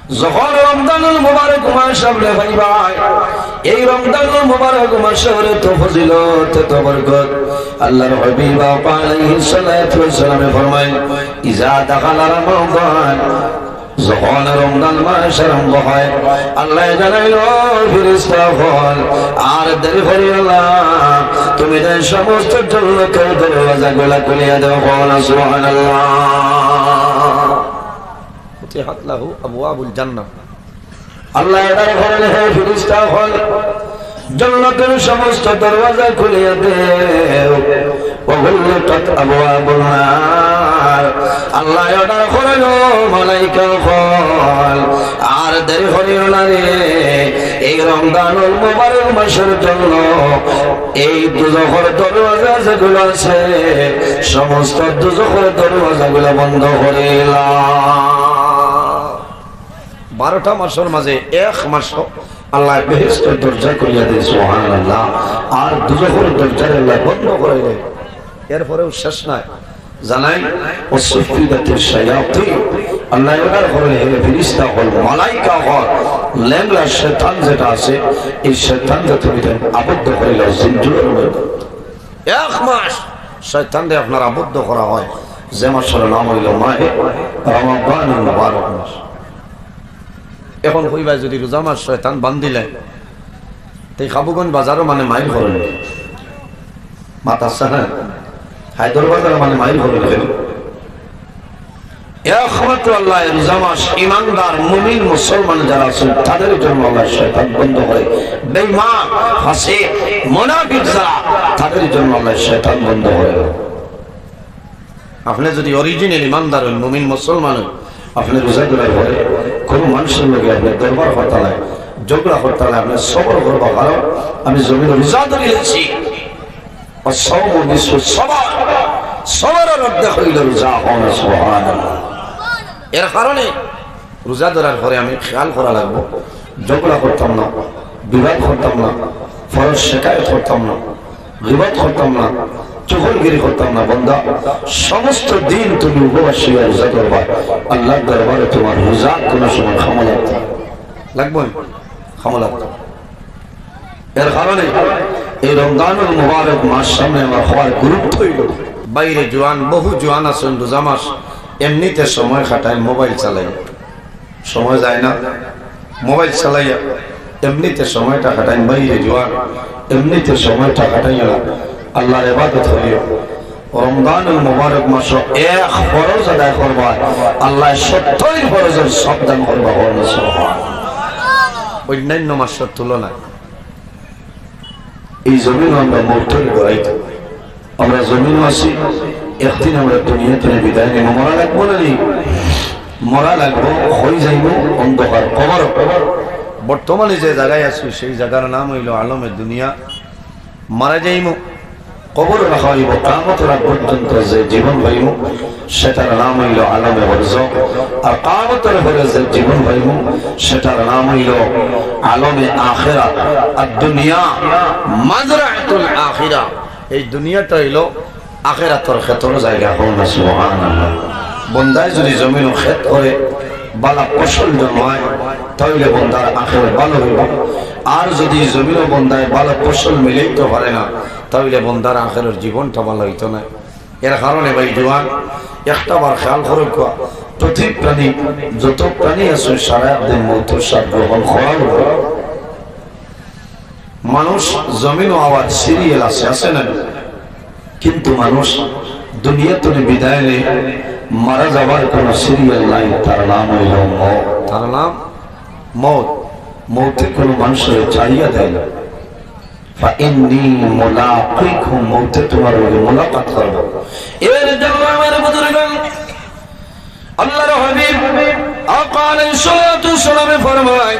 যখন রমজানুল মুবারক মাস সামনে পাইবা, এই রমজানুল মুবারক মাসের তো ফজিলত তো বরকত আল্লাহর হাবিব আলাইহিস সালাতু ওয়াস সালাম ফরমায়, ইজা দাখালা রমাদান, যখন রমজান মাস আরম্ভ হয় আল্লাহ জানাইল ফেরেশতা হল আর দেরি করিও না, তুমি এই সমস্ত জন্নতের দরওয়াজাগুলো খুলিয়া দাও। সুবহানাল্লাহ। ফুতিহাত লাহু আবওয়াবুল জান্নাহ। আল্লাহ এটাই বলেন, হে ফেরেশতা হল জান্নাতের সমস্ত দরওয়াজা খুলিয়া দাও। ওয়াগুল্লাত আবওয়াবুন নার, আল্লাহ অর্ডার করেন মালাইকা হল আর দেরি করিও না রে, এই রমজানুল মুবারক মাসের জন্য এই দুজখের দরওয়াজা যেগুলো আছে সমস্ত দুজখের দরওয়াজাগুলো বন্ধ করিলাম। 12টা মাসের মাঝে এক মাস আল্লাহ বেহেশতের দরজা করিয়া দেয়। সুবহানাল্লাহ। আর দুজখের দরজা আল্লাহ বন্ধ করে দেয়। এরপরেও শেষ নাই, জানাই ওয়াসফিদাতিশ শায়াতিন, আল্লাহ এর করে হে ফেরেশতা হল মালাইকা হল লেংলা শয়তান যেটা আছে এই শয়তান যাতে আবদ্ধ করিল জিনজুরের মধ্যে। এক মাস শয়তানকে আপনার আবদ্ধ করা হয়, যে মাসের নাম হইল মাহে রমাদানুল মুবারক মাস। এখন কইবা যদি রোজা মাস শয়তান বান্ধিলে তাই খাবুগঞ্জ বাজারও মানে মাইল করেন মাতা সাহা হায়দ্রাবাদ মানে মাইল করেন। একমাত্র আল্লাহ রোজা মাস ইমানদার মুমিন মুসলমান যারা আছেন তাদের জন্য আল্লাহ শয়তান বন্ধ করে, বেঈমান ফাসিক মুনাফিক যারা তাদের জন্য আল্লাহ শয়তান বন্ধ করে। আপনি যদি অরিজিনাল ইমানদার হন মুমিন মুসলমান হন, আপনি রোজা ধরে পড়ে কোন মানুষের লগে আপনি দরবার করতে লাগে ঝগড়া করতে লাগে আপনি সবর করবা, কারণ আমি জমিন রোজা ধরে লেছি এর কারণে রোজা ধরার পরে আমি খেয়াল করা লাগবো, ঝগড়া করতাম না, বিবাদ করতাম না, ফরজ শিকায়ত করতাম না, গীবত করতাম না, চুগলগিরি করতাম না। বন্দা সমস্ত দিন তুমি উপবাস রোজা করবা, আল্লাহর দরবারে তোমার রোজা কোনো সময় ক্ষমা লাগবে ক্ষমা লাগবে। এর কারণে এই রমজানুল মুবারক মাস সামনে আমার হওয়ার গুরুত্ব হইল। বাইরে জোয়ান বহু জোয়ান আছেন রোজা মাস এমনিতে সময় কাটায় মোবাইল চালাই, সময় যায় না মোবাইল চালাইয়া এমনিতে সময়টা কাটায়। বাইরে জোয়ান এমনিতে সময়টা কাটাইয়া আল্লাহর ইবাদত হইল। রমজানুল মুবারক মাস এক ফরজ আদায় করবা, আল্লাহ 70 ফরজের সব দান করবা। অন্যান্য মাসের তুলনায় এই জমিন আমরা মৌতের গড়াইতে, আমরা জমিন আছি একদিন আমরা দুনিয়া থেকে বিদায় নেব, মরা লাগবো না নেই, মরা লাগবো, হয়ে যাইব অন্ধকার কবর। বর্তমানে যে জায়গায় আছি সেই জায়গার নাম হইল আলমের দুনিয়া। মারা যাইব, কবর রাখা হইব, কিয়ামতের আগ পর্যন্ত যে জীবন পাইব সেটার নাম হইল আলমে বারজাখ। আর কিয়ামতের পরে যে জীবন পাইব সেটার নাম হইল আলমে আখিরাত। আর দুনিয়া মাজরাতুল আখিরা, এই দুনিয়াটা হইল আখিরাতের ক্ষেত্র জায়গা। সুবহানাল্লাহ। বন্দায় যদি জমিন ক্ষেত করে বালা ফসল জন্মায় তাহলে বন্দার আখিরাত ভালো হইব। আর যদি জমিন বন্দায় ভালো ফসল মিলাইতে পারে না তাহলে বন্দার আখিরাতের জীবনটা ভালো হইতো না। এর কারণে ভাই জওয়ান একটা বার খেয়াল করে প্রতি প্রাণী যত প্রাণী আছে সারা দিন মৌতের স্বাদ গ্রহণ করার মানুষ জমিন আওয়াজ সিরিয়াল আছে না, কিন্তু মানুষ দুনিয়া থেকে বিদায় নেই, মারা যাবার কোন সিরিয়াল নাই। তার নাম হইল মৌত। তার নাম মৌত। মৌতে কোনো মানুষের চাইয়া দেয় না। ফাইন্নী মুলাকিকুম, মৌতে তোমার মুলাকাত করব। এর জন্য আমার বুজুর্গগণ আল্লাহর হাবিব আকা আলাইহিস সালাতু ওয়াস সালাম ফরমায়,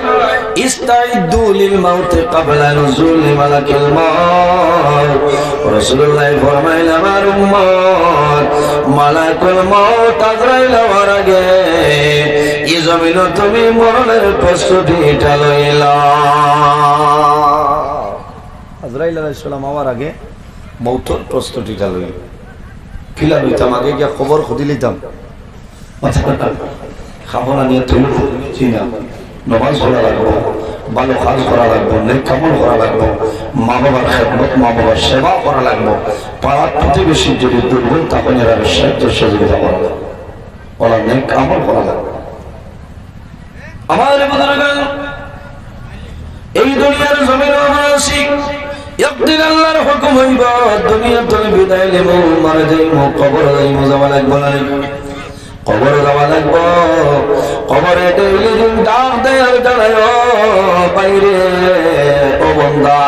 ইস্তাইদু লিল মাউত ক্বাবলা নুজুল মালাকিল মাউত। রাসূলুল্লাহ ফরমাইলেন, আমার উম্মত মালাকুল মাউত আজরাইল হওয়ার আগে এই জমিনে তুমি মরণের প্রস্তুতিটা লইলা। আজরাইল আলাইহিস সালাম হওয়ার আগে মৌতের প্রস্তুতিটা লইলা। কিলা লইতাম, আগে গিয়া খবর খুঁজি লইতাম, খাবনা নিয়ে তুলে চিনা নমাজ পড়া লাগবো, ভালো কাজ করা লাগবো, নেক কামল করা লাগবো, মা বাবার খেদমত মা বাবার সেবা করা লাগবো, পাড়ার প্রতিবেশী যদি দুর্বল তখন এরা সাহায্য সহযোগিতা করা লাগবে, ওরা নেক কামল করা লাগবে। আমার বুজুর্গান এই দুনিয়ার জমিনে আমরা আছি, একদিন আল্লাহর হুকুম হইব দুনিয়া থেকে বিদায় নেব, মারা যাইব, কবর যাইব, যাওয়া লাগবো না? কবর যাওয়া লাগবো। কবরে ডেইলি দিন ডাক দেয় আর জানায় বাইরে ও বন্দা,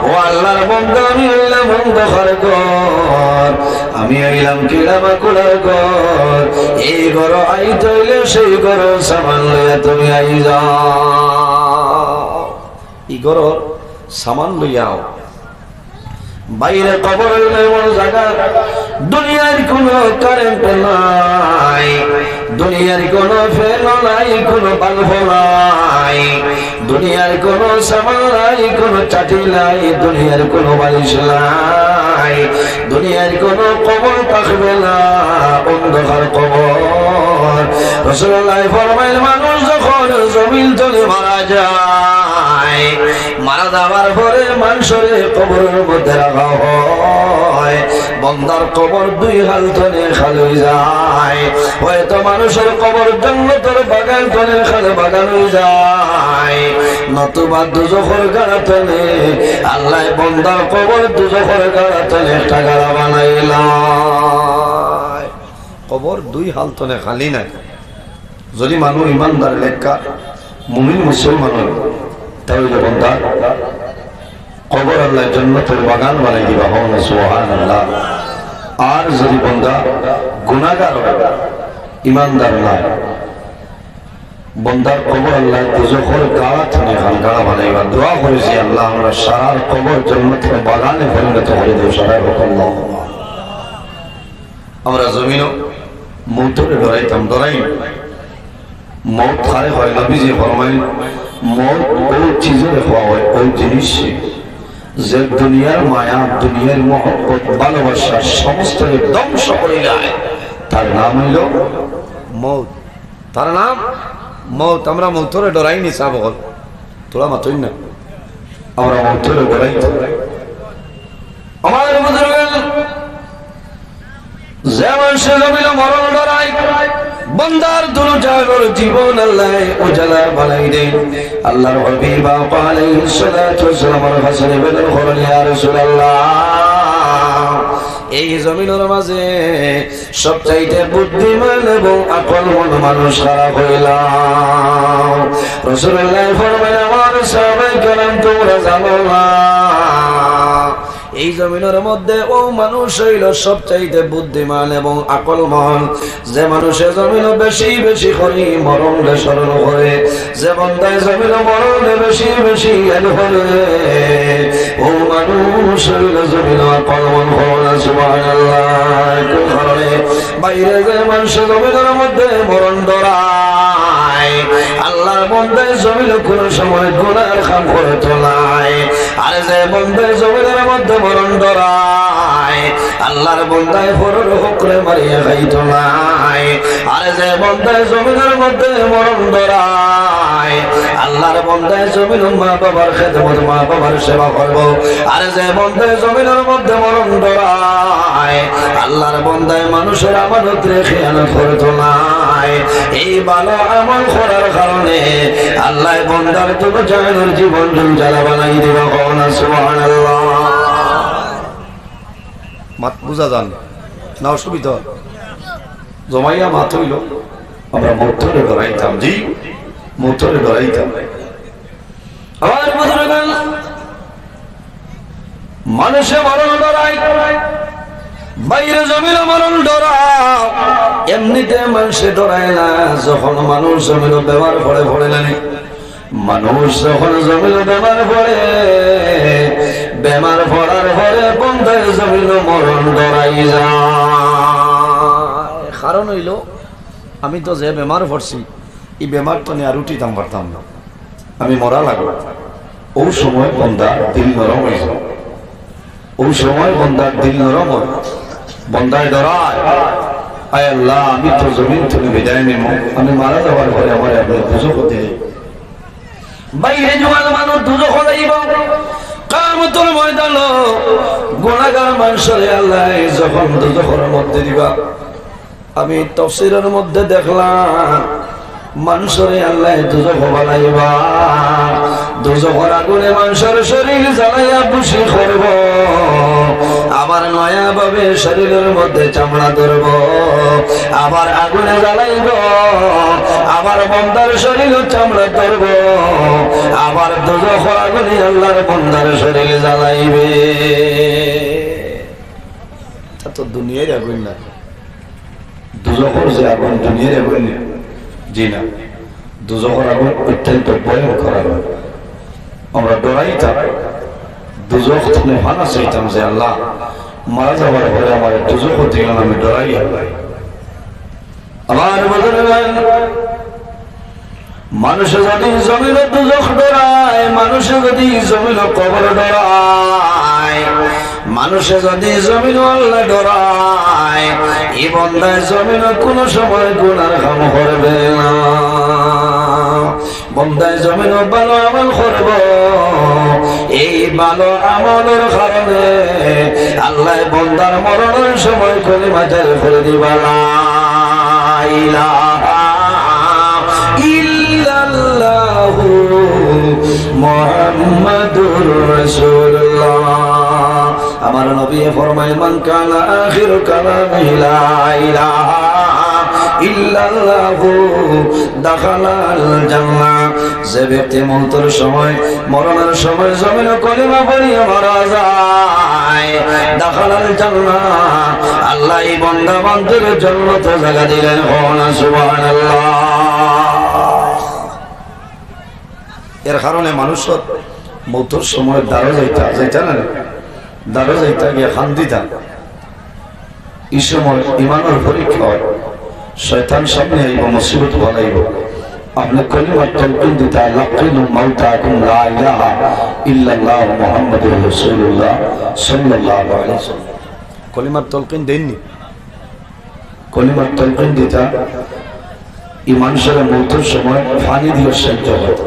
ও আল্লাহর বন্দা, আমি হইলাম অন্ধকার ঘর, আমি হইলাম কিলামা কুলার ঘর, এই ঘর আইতে হইলে সেই ঘর সামান লইয়া তুমি আই যাও, এই ঘর সামান লইয়াও। বাইরে কবর হইলে এমন জায়গা দুনিয়ার কোনো কারেন্ট নাই, দুনিয়ার কোনো ফ্যান নাই, কোনো বাল্ব নাই, দুনিয়ার কোনো সামান নাই, কোনো চাটি নাই, দুনিয়ার কোনো বালিশ নাই, দুনিয়ার কোনো কবর থাকবে না, অন্ধকার কবর। রাসূলুল্লাহ ফরমাইলেন মানুষ যখন জমিন তলে মারা যায়, মারা যাওয়ার পরে মানুষের কবরের মধ্যে রাখা হয়, বন্দার কবর দুই হাল তলে খালি হয়ে যায়, হয়তো মানুষের কবর জান্নাতের বাগান তলে খালি বাগান হয়ে যায়, নতুবা দুজখের গাড়া তলে আল্লাহ বন্দার কবর দুজখের গাড়া তলে একটা গাড়া বানাইলাম। কবর দুই হাল তলে খালি নাই। যদি মানুষ ইমানদার লেখা মুমিন মুসলমান তাহলে বন্দা কবর আল্লাহ জান্নাতের বাগান বানাই দিবা, হন সুবহানাল্লাহ। আর যদি বন্দা গুনাহগার ইমানদার না, বন্দার কবর আল্লাহ দুজখের গাড়া থেকে গাড়া বানাইবা। দোয়া করেছি আল্লাহ আমরা সারার কবর জান্নাতের বাগানে পরিণত করে দেব, সারাই আল্লাহ। আমরা জমিনও মৌতরে ডরাইতাম, ডরাই মৌত খারে হয়, নবীজি ফরমাইলেন মৌত ওই চিজে হওয়া হয়, ওই জিনিস যে দুনিয়ার মায়া, দুনিয়ার মহব্বত, ভালোবাসা সমস্ত ধ্বংস করে যায়, তার নাম হইল মৌত, তার নাম মৌত। আমরা মৌতরে ডরাইনি সাহ বল, তোরা মাতই না, আমরা মৌতরে ডরাই। আমার বুজুর্গান যেমন সে জমিল মরণ ডরাই, বন্দার দুজাগর জীবন আল্লাহ উজালা বানাই দেন। আল্লাহর হাবিব আলাইহিস সালাতু ওয়াসসালাম হাসান ইবনে খুরাইন ইয়া রাসূলুল্লাহ, এই জমিনের মাঝে সবচাইতে বুদ্ধিমান এবং আকলমন মানুষ খারাপ হইলাম। রাসূলুল্লাহ ফরমায় আমার সাহাবায়ে কেরাম তোমরা জানো না এই জমিনের মধ্যে ও মানুষ হইল সবচাইতে বুদ্ধিমান এবং আকলমন, যে মানুষের জমিন বেশি বেশি করে মরণে স্মরণ করে, যে বন্দায় জমিন মরণে বেশি বেশি করে, ও মানুষ হইল জমিন আকলমন। সুবহানাল্লাহ। কারণে বাইরে যে মানুষের জমিনের মধ্যে মরণ ডরায়, আল্লাহর বন্দায় জমিন কোন সময় গুনার কাম করে তোলায়, আর যে বন্দায় জমিনের মধ্যে মরণ ডরায়, আল্লাহর বন্দায় পরের হুকরে মারিয়া খাইতো নাই, আর যে বন্দায় জমিনের মধ্যে মরণ ডরায়, আল্লাহর বন্দায় জমিন মা বাবার খেদমত, মা বাবার সেবা করবো, আর যে বন্দায় জমিনের মধ্যে মরণ ডরায়, আল্লাহর বন্দায় মানুষের আমানত রেখে খেয়ানত করতো নাই। এই ভালো আমল করার কারণে আল্লাহ বন্দার তো জানের জীবন জ্বালা বানাই দিবা। সুবহানাল্লাহ। মাত বুঝা যান না, অসুবিধা জমাইয়া মাত হইল, আমরা মৌতরে ডরাইতাম, জি মৌতরে ডরাইতাম। আমার বুজুর্গান মানুষে মরণ ডরাই, বাইরে জমিনে মরণ ডরাও, এমনিতে মানুষে ডরায় না। যখন মানুষ জমিনে ব্যবহার করে পড়ে না, মানুষ যখন জমিনে ব্যবহার করে, বেমার পড়ার পরে বন্ধায় জমিন মরণ ডরাই যায়। কারণ হইল আমি তো যে বেমার পড়ছি, এই বেমার তো নিয়ে আর উঠিতাম পারতাম না, আমি মরা লাগলো। ও সময় বন্ধার দিল নরম হয়েছে, ও সময় বন্ধার দিল নরম হয়, বন্ধায় ডরায়, আয় আল্লাহ আমি তো জমিন থেকে বিদায় নেব, আমি মারা যাওয়ার পরে আমার আপনি দুজখ হতে বাইরে জোয়াল মানুষ দুজখ যাইব কিয়ামতের ময়দানে গুনাহগার মানুষরে আল্লাহ যখন দুজখের মধ্যে দিবা। আমি তাফসীরের মধ্যে দেখলাম মানুষরে আল্লাহ দুজখ বানাইবা, দুজখের আগুনে মানুষের শরীর জ্বালাইয়া খুশি করব, আবার নয়া ভাবে শরীরের মধ্যে চামড়া ধরব, আবার আগুনে জ্বালাইব, আবার বান্দার শরীর চামড়া ধরব, আবার দুজখের আগুনে আল্লাহর বান্দার শরীর জ্বালাইবে। তা তো দুনিয়ার আগুন না, দুজখের যে আগুন দুনিয়ার আগুন জি না, দুজখের আগুন অত্যন্ত ভয়ঙ্কর আগুন। আমরা ডরাইতাম, দুজখ থেকে ভানা চাইতাম যে আল্লাহ মারা যাওয়ার পরে আমার দুজখ হতে গেল, আমি ডরাই। আমার মানুষে যদি জমিল দুজখ ডরায়, মানুষে যদি জমিল কবর ডরায়, মানুষে যদি জমিন আল্লাহ ডরায়, এই বান্দায় জমিন কোন সময় গুনার কাম করবে না। বান্দায় জমিন ভালো আমল করব, এই ভালো আমলের কারণে আল্লাহ বান্দার মরণের সময় কলিমা জারি করে দিবা, লা ইলাহা ইল্লাল্লাহু মুহাম্মাদুর রাসূলুল্লাহ। আমার নবী ফরমায় মান কানা আখিরু কালামিহি লা ইলাহা ইল্লাল্লাহু দাখালাল জান্নাহ। যে ব্যক্তি মৃত্যুর সময় মরণের সময় জমিনে কলিমা পড়িয়া মারা যায়, দাখালাল জান্নাহ, আল্লাহ এই বান্দা বান্দার জান্নাতে জায়গা দিলেন। সুবহানাল্লাহ। এর কারণে মানুষের মৃত্যুর সময় দাঁড়ো যাইতা না, দাঁড়ো যাইতা গিয়ে খান দিতা। এই সময় ইমানের পরীক্ষা হয়, শয়তান সামনে আইব, মুসিবত বানাইব। আপনি কলিমা তালকিন দিতা, লাকিনু মাউতাকুম লা ইলাহা ইল্লাল্লাহ মুহাম্মাদুর রাসূলুল্লাহ সাল্লাল্লাহু আলাইহি ওয়াসাল্লাম। কলিমার তালকিন দেননি, কলিমার তালকিন দিতা এই মানুষের মৃত্যুর সময় পানি দিয়ে সাহায্য হতো।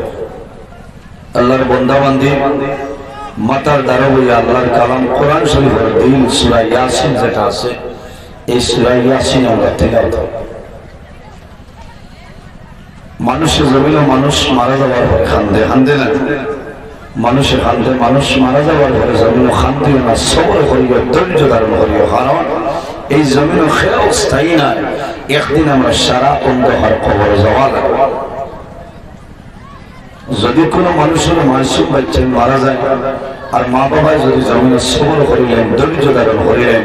আল্লাহর বান্দা বান্দি মাতার দ্বারা বইয়া আল্লাহর কালাম কোরআন শরীফের দিল সূরা ইয়াসিন যেটা আছে, এই সূরা ইয়াসিন আমরা তেলাওয়াত করি। মানুষের জমিনে মানুষ মারা যাওয়ার পরে কান্দে, কান্দে না মানুষের কান্দে, মানুষ মারা যাওয়ার পরে জমিনে কান্দিও না, সবর করিও, ধৈর্য ধারণ করিও। কারণ এই জমিনে খেয়াও স্থায়ী না, একদিন আমরা সারা অন্ধকার কবর যাওয়া লাগবে। যদি কোনো মানুষের মাসুম বাচ্চা মারা যায় আর মা বাবাই যদি জমিনে সবর করিলেন, ধৈর্য ধারণ করিলেন,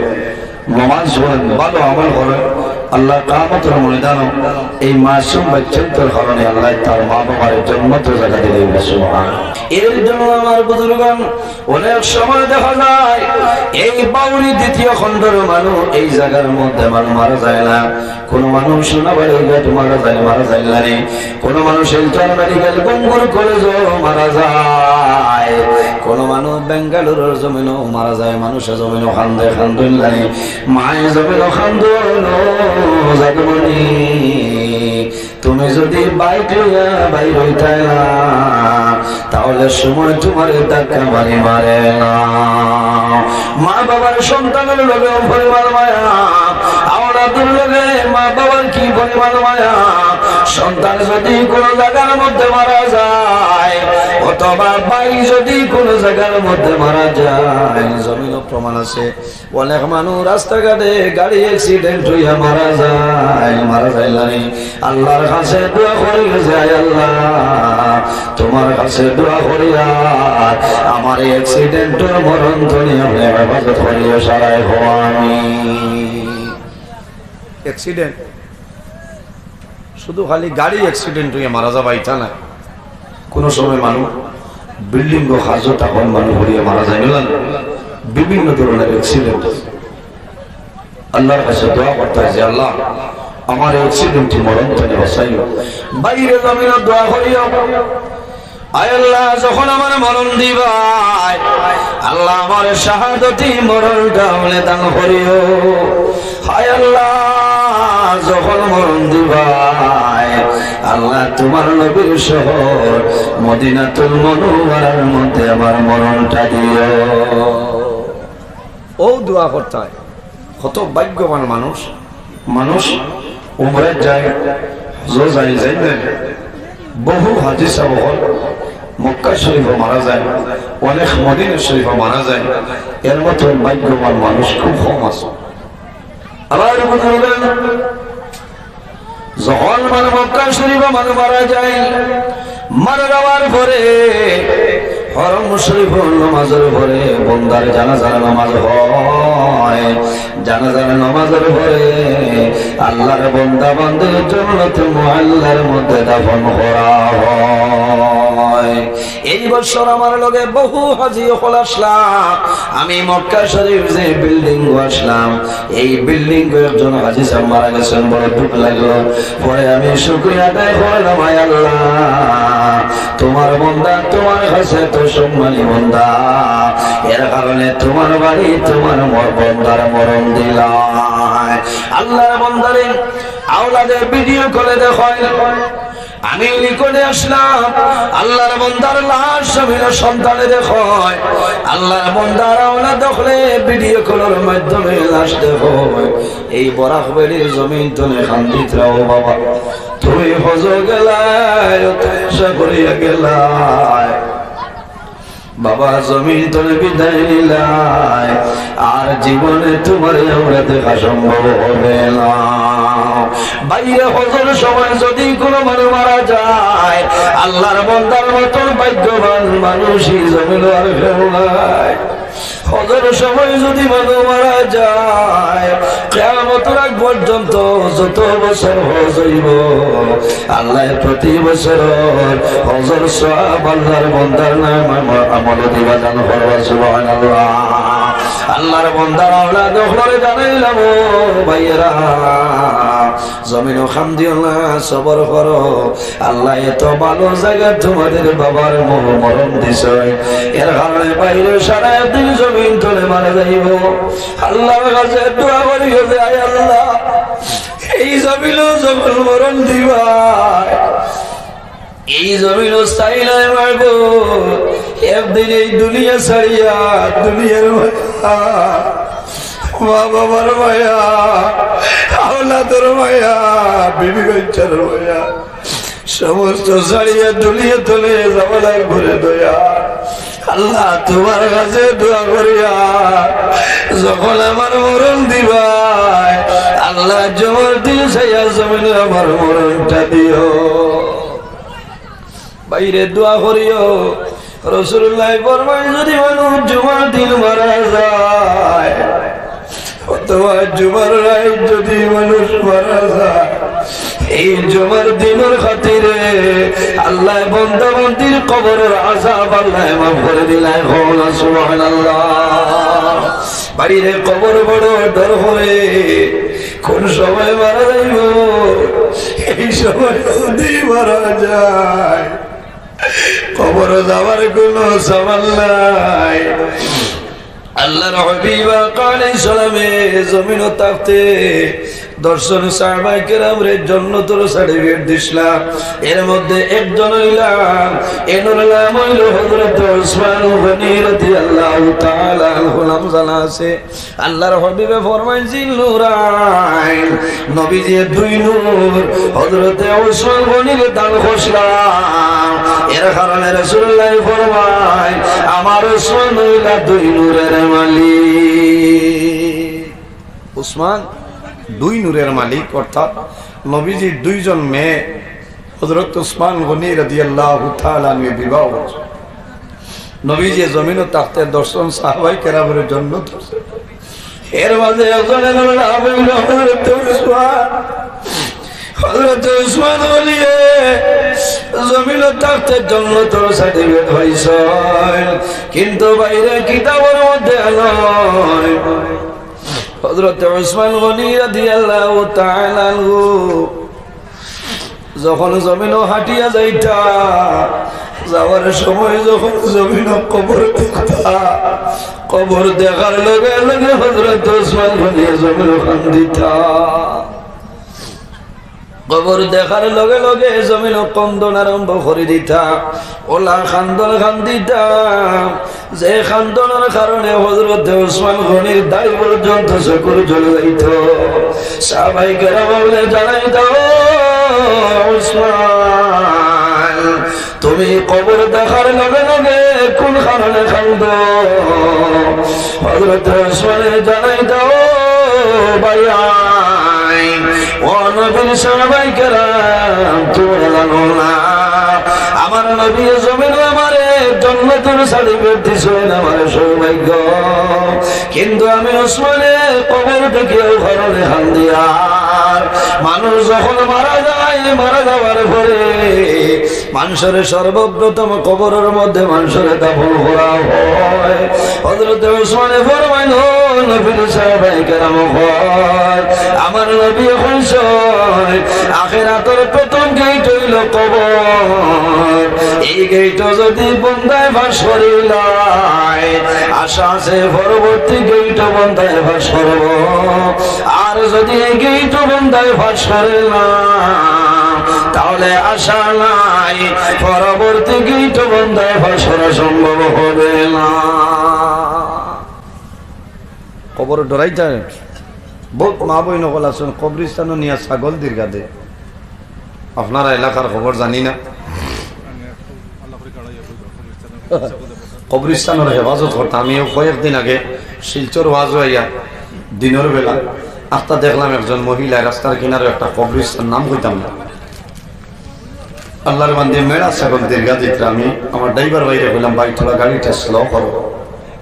নামাজ পড়েন, ভালো আমল করেন, আল্লাহ কিয়ামতের ময়দানে এই মাসুম বাচ্চাদের কারণে আল্লাহ তার মা বাবার জান্নাতে জায়গা দিলেন। সুবহানাল্লাহ। এর জন্য আমার বুজুর্গান অনেক সময় দেখা যায় এই বাউরি দ্বিতীয় খণ্ডের মানুষ এই জায়গার মধ্যে মানুষ মারা যায় না। কোন মানুষ সোনাবাড়ি গেট মারা যায়, মারা যায় না। কোন মানুষ শিলচর মেডিকেল গঙ্গুর কলেজও মারা যায়, কোন মানুষ বেঙ্গালুরুর জমিনও মারা যায়। মানুষের জমিনও খান্দে, খান্দুন নাই, মায়ের জমিনও খান্দুন। জাগমনি তুমি যদি বাইক লইয়া বাইর হইতা তাহলে সময় তোমার ধাক্কা মারি মারে না। মা বাবার সন্তানের লোকে পরিমাণ মায়া, আওলাদের লোকে মা বাবার কি পরিমাণ মায়া। সন্তান যদি কোনো জায়গার মধ্যে মারা যায় অথবা ভাই যদি কোনো জায়গার মধ্যে মারা যায়, জমিনও প্রমাণ আছে। অনেক মানুষ রাস্তাঘাটে গাড়ি অ্যাক্সিডেন্ট হইয়া মারা যায়, মারা যায় নাই। আল্লাহর কাছে দোয়া করি যায়, আল্লাহ তোমার কাছে দোয়া করিয়া আমার অ্যাক্সিডেন্টের মরণ ধরে আপনি হেফাজত করিয়া সারাই হওয়া। আমি অ্যাক্সিডেন্ট শুধু খালি গাড়ি অ্যাক্সিডেন্ট হয়ে মারা যাবা ইটা না, কোনো সময় মানুষ বিল্ডিং ও হাজো তখন মানুষ হরিয়ে মারা যায় না। বিভিন্ন ধরনের অ্যাক্সিডেন্ট। আল্লাহর কাছে দোয়া করতে হয় যে আল্লাহ আমার অ্যাক্সিডেন্ট মরণ থেকে বাঁচাইও। বাইরে জমিনে দোয়া করিও, আয় আল্লাহ যখন আমার মরণ দিবাই আল্লাহ আমার শাহাদতি মরণটা হলে দান করিও। হায় আল্লাহ যখন মরণ দিবাই আল্লাহ তোমার নবীর শহর মদিনাতুল মুনাওয়ারার মধ্যে আমার মরণটা দিও। ও দোয়া করতে হয়। কত ভাগ্যবান মানুষ, মানুষ উমরে যায়, হজ যায়, বহু হাজি সাহেব মক্কা শরীফে মারা যায়, অনেক মদিনা শরীফে মারা যায়, এর মতো ভাগ্যবান মানুষ খুব কম আছে। আবার যখন মানে মক্কা শরীফে মানুষ মারা যায়, মারা যাওয়ার পরে হরম শরীফ নামাজের পরে বন্দার জানাজার নামাজ হয়, জানাজার নামাজের পরে আল্লাহর বন্দা বান্দার জান্নাতে মুআল্লার মধ্যে দাফন করা হয়। এই বছর আমার লগে বহু হাজি হল আসলাম, আমি মক্কা শরীফ যে বিল্ডিং আসলাম, এই বিল্ডিং একজন হাজি সাহেব মারা গেছেন, বড় দুঃখ লাগলো। পরে আমি শুকরিয়া আদায় করলাম, আয় আল্লাহ তোমার বন্দা তোমার কাছে তো সম্মানী বন্দা, এর কারণে তোমার বাড়ি তোমার বন্দার মরণ দিলাম। আল্লাহর বন্দারে আওলাদের ভিডিও করে দেখায়, আমি নিকটে আসলাম, আল্লাহর বন্দার লাশ আমি সন্তানে দেখায়, আল্লাহর বন্দার আওলাদ দেখলে ভিডিও কলের মাধ্যমে লাশ দেখায়। এই বরাক বেড়ির জমিন তলে খান্দিত রাও বাবা, তুমি হজ গেলায় করিয়া গেলায় বাবা, জমিন তলে বিদায় নিলায়, আর জীবনে তোমার আমরা দেখা সম্ভব হবে না। বাইরে হজর সময় যদি কোনো মানুষ মারা যায়, আল্লাহর বন্দার মতন ভাগ্যবান মানুষই জমিন আর কেউ নাই। হজর সময় যদি মানুষ মারা যায়, কিয়ামতের আগ পর্যন্ত যত বছর হজ হইব, আল্লাহ প্রতি বছর হজর সওয়াব আল্লাহর বন্দার নাম আমল দিবা দান করবা। সুবহানাল্লাহ। আল্লাহর বন্দার আওলাদ হলে জানাইলাম, ও ভাইয়েরা জমিন খাম দিও না, সবর করো। আল্লাহ এত ভালো জায়গা তোমাদের বাবার মরণ দিছে, এর কারণে বাইরে সারা দিন জমিন তলে মারা যাইব। আল্লাহর কাছে দোয়া করি, আয় আল্লাহ এই জমিন যখন মরণ দিবা, এই জমিন স্থায়ী নয় মারব, একদিন এই দুনিয়া ছাড়িয়া দুনিয়ার মা বাবার মায়া, আওলাদের মায়া, বিবি বাচ্চার মায়া, সমস্ত ছাড়িয়া দুনিয়া তলে যাবার ঘুরে দয়া। আল্লাহ তোমার কাছে দোয়া করিয়া যখন আমার মরণ দিবাই, আল্লাহ জমর দিন সাইয়া জমিনে আমার মরণটা দিও। বাইরে দোয়া করিও, রাসূলুল্লাহ ফরমায় যদি মানুষ জুমার দিন মারা যায় অথবা জুমার রাত যদি মানুষ মারা যায়, এই জুমার দিনের খাতিরে আল্লাহ বান্দা বান্দির কবরের আযাব আল্লাহ মাফ করে দিলায়। সুবহানাল্লাহ। বাড়ির কবর বড় ডর হয়ে কোন সময় মারা যাইব, এই সময় যদি মারা যায় কবর যাওয়ার কোন সওয়াল নাই। আল্লাহর হাবিব আলাইহিস সালামে জমিন তাকতে দর্শন সাহাবায়ে কেরামরে জান্নাতের সার্টিফিকেট দিছিলাম, এর মধ্যে একজন হইলাম, এর নাম হইল হযরত উসমান গনি রাদিয়াল্লাহু তাআলা আনহু। নাম জানা আছে। আল্লাহর হাবিবে ফরমাইছেন নূরাইন, নবীজির দুই নূর হযরত উসমান গনির দান করলাম, এর কারণে রাসূলুল্লাহ ফরমায় আমার উসমান হইলা দুই নূরের মালিক। উসমান দুই নূরের মালিক, অর্থাৎ নবীজির দুইজন মেয়ে হযরত উসমান গনি রাদিয়াল্লাহু তাআলা আনহু বিবাহ। নবীজি জমিন ও তাখতের দর্শন সাহাবায়ে কেরামের জন্য, এর মাঝে একজনের নাম হইল হযরত উসমান। হযরত উসমান গনি জমিন ও তাখতের জন্য তোর সার্টিফিকেট পাইছে, কিন্তু বাইরে কিতাবের মধ্যে নয়। হযরত উসমান গনি রাদিয়াল্লাহু তাআলা আনহু যখন জমিন হাঁটিয়া যাইতা, যাওয়ার সময় যখন জমিন কবর দেখতা, কবর দেখার লগে লগে হযরত উসমান গনি জমিন কান্দিতা। কবর দেখার লগে লগে জমিন কন্দন আরম্ভ করে দিতা, ওলা খান্দন খান্দিতা, যে খান্দনের কারণে হযরত ওসমান গনির দাড়ি পর্যন্ত চকুর জ্বলে যাইত। সাহাবায়ে কেরাম বলে জানাই দাও ওসমান, তুমি কবর দেখার লগে লগে কোন কারণে কান্দ? হযরত ওসমানের জানাই দাও ভাইয়া, ও নবীর সাহাবায়ে কেরাম, তোমরা জানো না আমার নবী জমিন আমারে জান্নাতের সার্টিফিকেট দিছেন, আমার সৌভাগ্য, কিন্তু আমি ওসমানে কবর থেকে ঘরে হান দিয়ার। মানুষ যখন মারা যায়, মারা যাওয়ার পরে মানুষের সর্বপ্রথম কবরের মধ্যে মানুষের দাফন করা হয়। হযরত ওসমানে ফরমাইল, নবীর সাহাবায়ে কেরাম কয়, আমার নবী কইছেন আখিরাতের প্রথম গেট হইল কবর। এই গেট যদি বন্দায় ফাঁস করিলাই, আশা আছে পরবর্তী গেট বন্দায় ফাঁস করব। আর যদি এই গেট বন্দায় ফাঁস করে না, তাহলে আশা নাই পরবর্তী গেট বন্দায় ফাঁস করা সম্ভব হবে না। কবর ডরাই যায় বহুত মা বই নকল আছেন কবরিস্তানও নিয়ে ছাগল দীর্ঘা দে। আপনারা এলাকার খবর জানি না, কবরিস্তানের হেফাজত করতাম। আমিও কয়েকদিন আগে শিলচর ওয়াজ হইয়া দিনের বেলা আস্তা দেখলাম একজন মহিলা রাস্তার কিনারে একটা কবরিস্তান, নাম কইতাম না, আল্লাহর বান্দে মেড়া ছাগল দীর্ঘা দিতে। আমি আমার ড্রাইভার বাইরে বললাম, ভাই থোড়া গাড়িটা স্লো করো।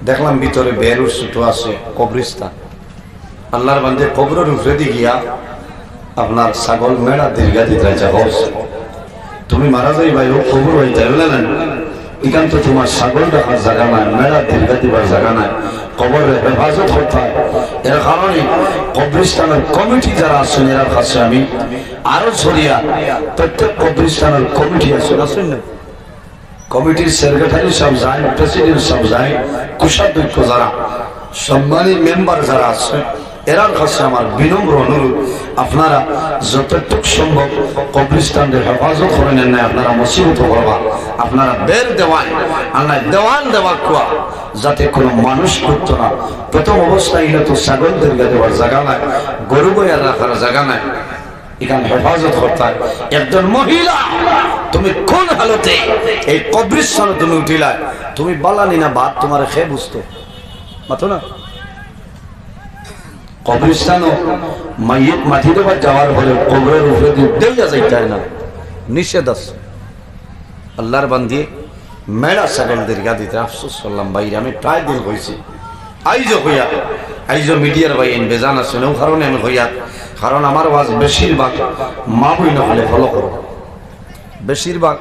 দেখলাম ভিতরে বেরুর ছুটো আছে কবরিস্তান। আল্লাহর বান্দে কবরের উপরে দি গিয়া আপনার ছাগল মেড়া দীর্ঘা দিতে তুমি মারা যাই ভাই, ও কবর হইতে বললেন এখান তো তোমার ছাগল রাখার জায়গা নাই, মেড়া দীর্ঘা দিবার জায়গা নাই, কবরের হেফাজত করতে হয়। এর কারণে কবরিস্তানের কমিটি যারা আছেন এর কাছে আমি আরো ছড়িয়া, প্রত্যেক কবরিস্তানের কমিটি আছে আছেন না, কমিটির সেক্রেটারি সব যায়, প্রেসিডেন্ট সব যায়, কোষাধ্যক্ষ যারা সম্মানী মেম্বার যারা আছে এরার কাছে আমার বিনম্র অনুরোধ, আপনারা যতটুকু সম্ভব কবরিস্তানের হেফাজত করে নেন না, আপনারা মুসিবত করবা, আপনারা বের দেওয়ান আল্লাহ দেওয়ান দেওয়া কুয়া যাতে কোনো মানুষ করতো না। প্রথম অবস্থায় এটা তো ছাগলদের দেওয়ার জায়গা নাই, গরু বইয়ার রাখার জায়গা নাই, এখানে হেফাজত করতে হয়। একজন মহিলা তুমি কোন হালতে এই কবরিস্তানে তুমি উঠিলা, তুমি বালানি না ভাত তোমার খেয়ে বুঝতো মাথো না। কবরিস্তানও মাইয়িত মাটি দেবার যাওয়ার পরে কবরের উপরে দেওয়া যাইতে হয় না, নিষেধ আছে। আল্লাহর বান্দি মেড়া ছাগল দীর্ঘা দিতে আফসোস করলাম বাইরে, আমি প্রায় দিন হয়েছি আইজো হইয়া, আইজো মিডিয়ার ভাই বেজান আছে ও কারণে আমি হইয়া, কারণ আমার ওয়াজ বেশিরভাগ মা বই না হলে ফলো করো, বেশিরভাগ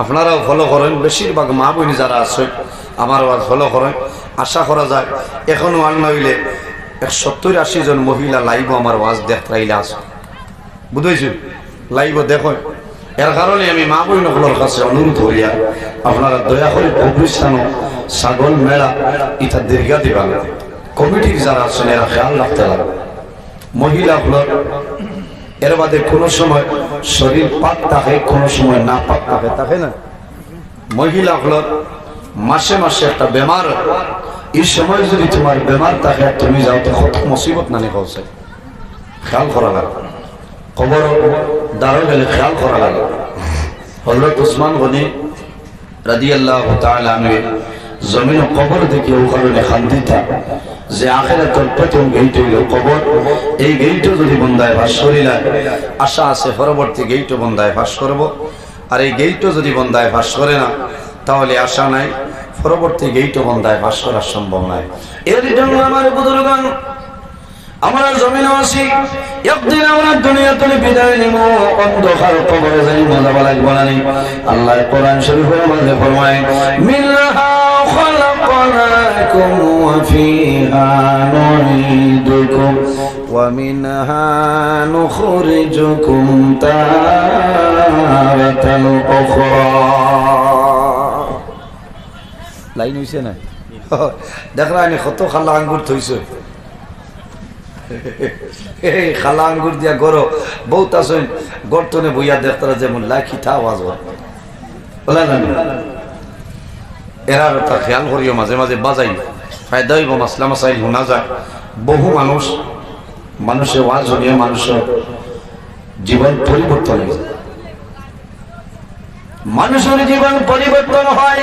আপনারাও ফলো করেন, বেশিরভাগ মা বইনি যারা আছে আমার ওয়াজ ফলো করেন। আশা করা যায় এখনো আর নইলে 70-80 জন মহিলা লাইভ আমার ওয়াজ দেখতে আছে, বুঝেছি লাইভ দেখো। এর কারণে আমি মা বই নকলের কাছে অনুরোধ করিয়া আপনারা দয়া করে কবরিস্তান ছাগল মেলা ইটা দীর্ঘা দিবা, কমিটির যারা আছেন এরা খেয়াল রাখতে লাগবে। মহিলাগুলোর এর বাদে কোনো সময় শরীর পাক থাকে, কোনো সময় না পাক থাকে, থাকে না। মহিলাগুলোর মাসে মাসে একটা বেমার, এই সময় যদি তোমার বেমার থাকে তুমি যাও তো কত মুসিবত নানি পৌঁছে, খেয়াল করা লাগবে। কবর দাঁড়ো গেলে খেয়াল করা লাগবে। হযরত ওসমান গনি রাদিয়াল্লাহু তাআলা আনহু জমিন ও কবর দেখে ও কারণে শান্তিটা যে আখিরাতের প্রথম গেইট হইল কবর। এই গেইটও যদি বন্দায় ভাস করিলা, আশা আছে পরবর্তী গেইটও বন্দায় ভাস করব। আর এই গেইটও যদি বন্দায় ভাস করে না, তাহলে আশা নাই পরবর্তী গেইটও বন্দায় ভাস করা সম্ভব নয়। এর জন্য আমার বুজুর্গান আমরা জমিনে আছি, একদিন আমরা দুনিয়া থেকে বিদায় নিব, অন্ধকার কবরে যাই, মজা লাগবে না। আল্লাহ কোরআন শরীফের মধ্যে ফরমায়, মিনহা খালাকনাকুম ওয়া ফিহা নুঈদুকুম ওয়া মিনহা নুখরিজুকুম তারাতান উখরা। লাইন হইছে না? দেখরা আমি কত খালা আঙ্গুর থইছে, এই খালা আঙ্গুর দিয়া গরো বহুত আছেন গর্তনে বইয়া দেখতারা যেমন লাখিতা আওয়াজ হয় বলে না এরা তা খেয়াল করিও মাঝে মাঝে বাজাই ফায়দা হইব মাসলা মাসাইল শোনা যায় বহু মানুষের ওয়াজ শুনিয়ে মানুষের জীবন পরিবর্তন হয়ে যায় মানুষের জীবন পরিবর্তন হয়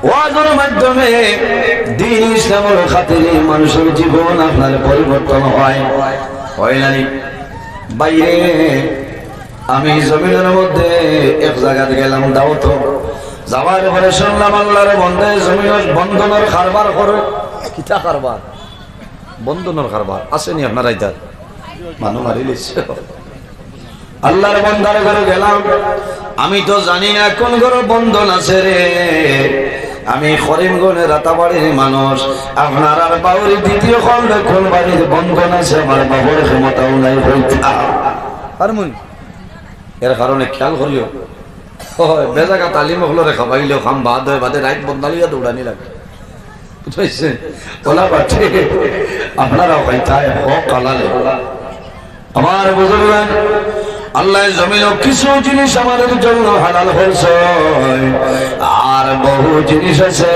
ওয়াজের মাধ্যমে দ্বীন ইসলামের খাতিরে মানুষের জীবন আপনার পরিবর্তন হয় না বাইরে আমি জমিনের মধ্যে এক জায়গাতে গেলাম দাওয়াত যাওয়ার পরে শুনলাম আল্লাহর বন্দে জমিনের বন্ধনের কারবার করে কিতা কারবার বন্ধনের কারবার আসেনি আপনারা ইতার মানুষ মারিলিস আল্লাহর বন্দার ঘরে গেলাম আমি তো জানি না কোন ঘরে বন্ধন আছে রে আমি করিমগঞ্জের রাতাবাড়ির মানুষ আপনার আর বাউরি দ্বিতীয় খন্ডে কোন বাড়ির বন্ধন আছে আমার বাবুর ক্ষমতাও নাই এর কারণে খেয়াল করিও বেজাগা তালিম হলরে খাবাইলেও খাম বাদ হয় বাদে রাইট বন্দালিয়া দৌড়ানি লাগে বুঝছেন ওলা বাঠে আপনারাও খাইতায় হক আলালে আমার বুজুর্গান আল্লাহ জমিন কিছু জিনিস আমাদের জন্য হালাল করেছে আর বহু জিনিস আছে